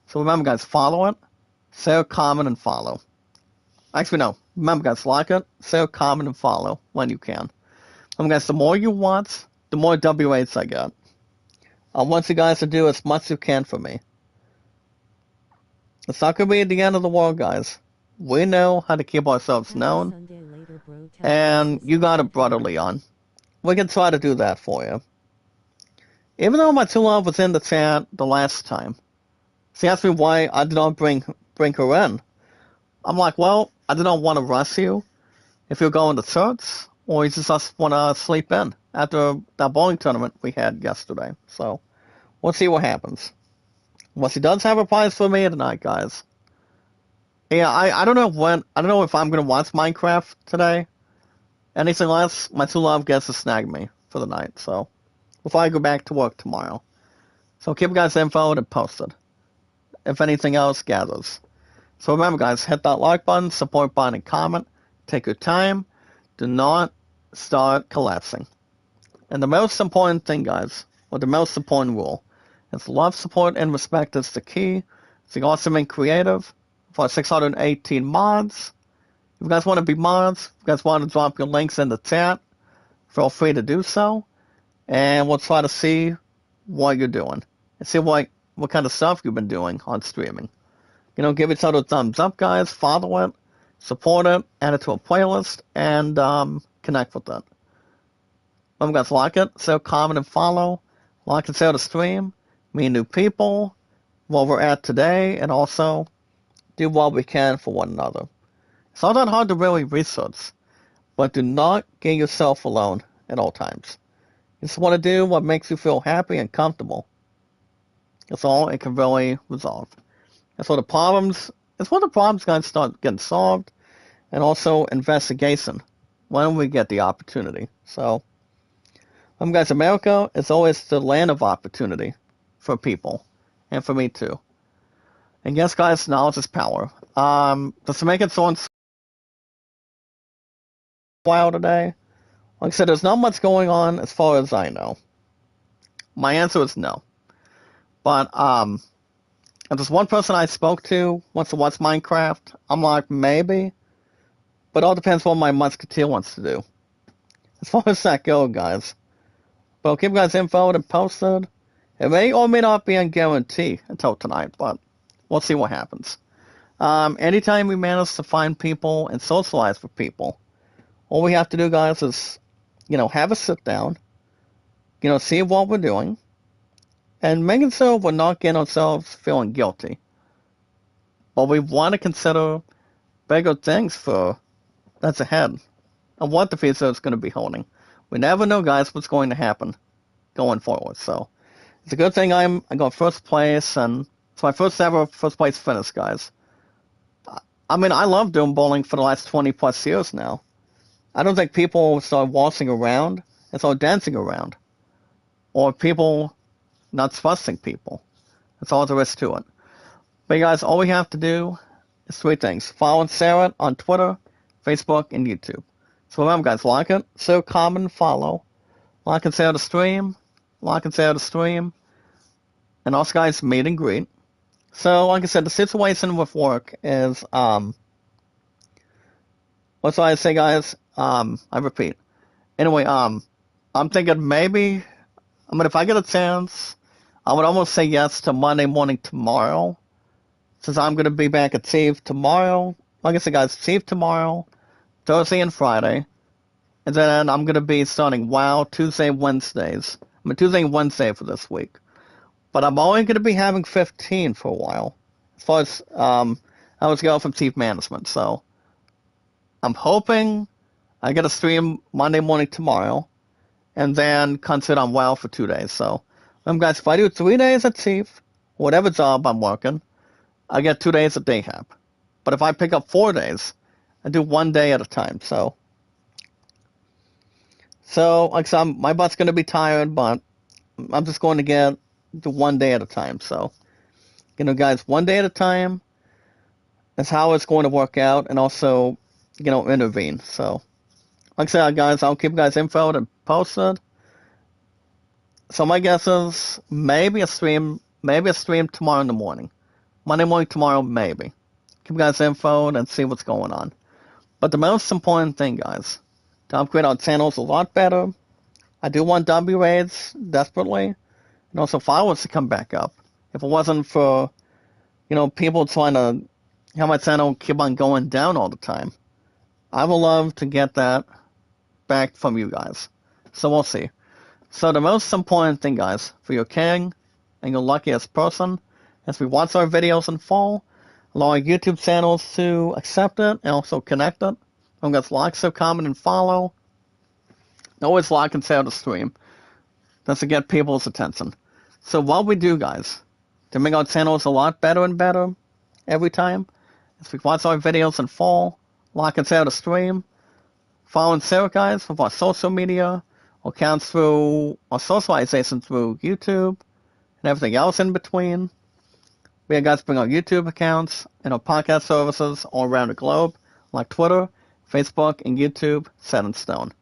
So remember, guys, follow it, share, comment, and follow. Actually, no. Remember, guys, like it, share, comment, and follow when you can. Remember, guys, the more you watch, the more W8s I get. I want you guys to do as much as you can for me. It's not going to be the end of the world, guys. We know how to keep ourselves known. And you got it, Brother Leon. We can try to do that for you. Even though my true love was in the chat the last time, she asked me why I did not bring her in. I'm like, well, I did not want to rush you if you're going to church, or you just want to sleep in after that bowling tournament we had yesterday. So, we'll see what happens. Well, she does have a prize for me tonight, guys. Yeah, I don't know if I'm going to watch Minecraft today. Anything less, my true love gets to snag me. for the night, so before I go back to work tomorrow. So keep you guys info and posted. If anything else gathers. So remember guys, hit that like button, support button, and comment. Take your time. Do not start collapsing. And the most important thing, guys, or the most important rule, is love, support, and respect is the key. It's awesome and creative. For 618 mods. If you guys want to be mods, if you guys want to drop your links in the chat, feel free to do so. And we'll try to see what you're doing. And see what kind of stuff you've been doing on streaming. Give each other a thumbs up, guys. Follow it, support it, add it to a playlist, and connect with it. Remember, guys, like it, share, comment, and follow. Like and share the stream. Meet new people where we're at today, and also do what we can for one another. It's not that hard to really research, but do not get yourself alone at all times. You just want to do what makes you feel happy and comfortable. That's all it can really resolve. That's where the problems guys start getting solved, and also investigation when we get the opportunity. So, guys, America is always the land of opportunity for people, and for me too. And yes, guys, knowledge is power. Just to make it so while today, like I said, there's not much going on as far as I know. My answer is no. But there's one person I spoke to wants to watch Minecraft. I'm like, maybe. But it all depends what my musketeer wants to do. As far as that goes, guys. But I'll keep you guys info and posted. It may or may not be a guarantee until tonight, but we'll see what happens. Anytime we manage to find people and socialize with people, all we have to do, guys, is, have a sit down, see what we're doing, and making sure we're not getting ourselves feeling guilty. But we want to consider bigger things for that's ahead and what the future is going to be holding. We never know, guys, what's going to happen going forward. So it's a good thing I got first place, and it's my first ever first place finish, guys. I mean, I love doing bowling for the last 20 plus years now. I don't think people start waltzing around and start dancing around, or people not trusting people. That's all there is to it. But guys, all we have to do is 3 things. Follow and share it on Twitter, Facebook, and YouTube. So remember, guys, like it, share, comment, and follow. Like and share the stream. Like and share the stream. And also, guys, meet and greet. So, like I said, the situation with work is, what should I say, guys? I repeat. Anyway, I'm thinking maybe, if I get a chance, I would almost say yes to Monday morning tomorrow, since I'm going to be back at Steve tomorrow. Like I said, guys, Steve tomorrow, Thursday and Friday, and then I'm going to be starting WoW Tuesday and Wednesday for this week. But I'm only going to be having 15 for a while, as far as I was going from Chief Management. So I'm hoping I get a stream Monday morning tomorrow, and then concentrate on WoW for 2 days. So, guys, if I do 3 days at Chief, whatever job I'm working, I get 2 days at Dayhab. But if I pick up 4 days, I do 1 day at a time. So like I said, my butt's going to be tired, but I'm just going to get to 1 day at a time. So, guys, 1 day at a time is how it's going to work out, and also, intervene. So, like I said, guys, I'll keep you guys info and posted. So my guess is maybe a stream tomorrow in the morning. Monday morning tomorrow, maybe. Keep you guys info and see what's going on. But the most important thing, guys, to upgrade our channels a lot better. I do want W raids desperately, and also followers to come back up. If it wasn't for, people trying to have my channel keep on going down all the time, I would love to get that back from you guys. So we'll see. So the most important thing, guys, for your king and your luckiest person, as we watch our videos in full, allow our YouTube channels to accept it and also connect it. Don't guys like, so comment, and follow. Always like and share the stream. That's to get people's attention. So what we do, guys, to make our channels a lot better and better every time, is we watch our videos in full, like and share the stream, follow and share, guys, with our social media, accounts through our socialization through YouTube and everything else in between. We have guys bring our YouTube accounts and our podcast services all around the globe, like Twitter, Facebook, and YouTube, set in stone.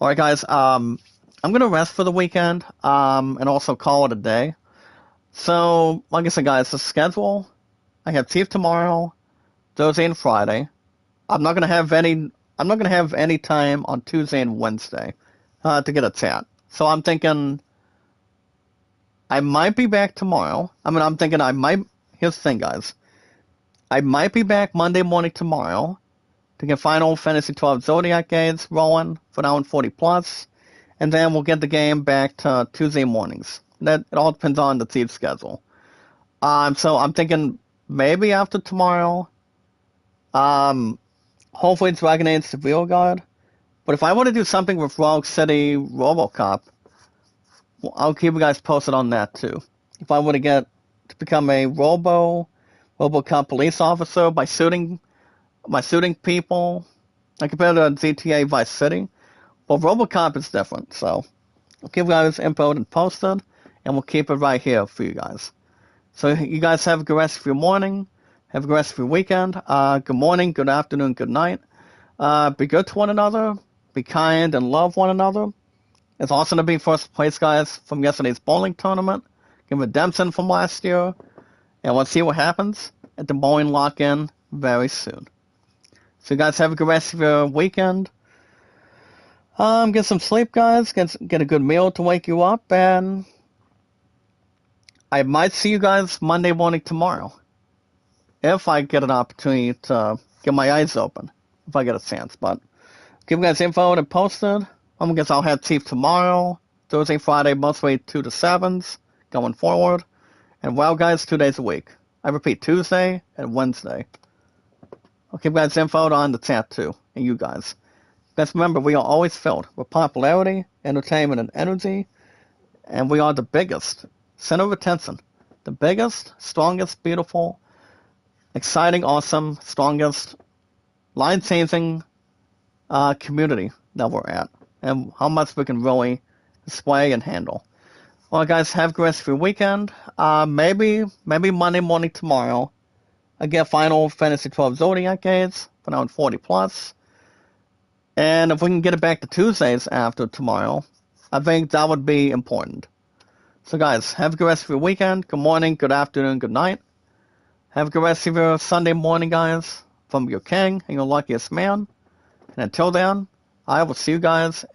All right, guys. I'm gonna rest for the weekend, and also call it a day. So, like I said, guys, the schedule. I have TIFF tomorrow, Thursday, and Friday. I'm not gonna have any. I'm not gonna have any time on Tuesday and Wednesday to get a chat. So I'm thinking I might be back tomorrow. I'm thinking I might. Here's the thing, guys. I might be back Monday morning tomorrow to get Final Fantasy 12 Zodiac games rolling for now 40 plus, and then we'll get the game back to Tuesday mornings. That it all depends on the team schedule. So I'm thinking maybe after tomorrow. Hopefully Dragon Age the Real God. But if I want to do something with Rogue City RoboCop, well, I'll keep you guys posted on that too. If I want to get to become a RoboCop police officer by shooting people, I compare to GTA Vice City. Well, RoboCop is different, so I'll keep you guys info and posted, and we'll keep it right here for you guys. So you guys have a good rest of your morning. Have a good rest of your weekend. Good morning, good afternoon, good night. Be good to one another. Be kind and love one another. It's awesome to be first place, guys, from yesterday's bowling tournament. Get redemption from last year. And let's see what happens at the bowling lock-in very soon. So you guys have a good rest of your weekend. Get some sleep, guys. Get a good meal to wake you up. And I might see you guys Monday morning tomorrow. If I get an opportunity to get my eyes open, if I get a chance. But give you guys info and posted. I guess I'll have TIFF tomorrow, Thursday, Friday, mostly 2 to 7s going forward. And well, guys, 2 days a week. I repeat, Tuesday and Wednesday. I'll give you guys info on the chat too, and you guys. Guys, remember, we are always filled with popularity, entertainment, and energy, and we are the biggest center of attention. The biggest, strongest, beautiful, exciting, awesome, strongest, line-changing community that we're at, and how much we can really display and handle. Well, guys, have a good rest of your weekend. Maybe Monday morning tomorrow, I get Final Fantasy 12 Zodiac games for now 40 plus. And if we can get it back to Tuesdays after tomorrow, I think that would be important. So, guys, have a good rest of your weekend. Good morning, good afternoon, good night. Have a good rest of your Sunday morning, guys, from your king and your luckiest man. And until then, I will see you guys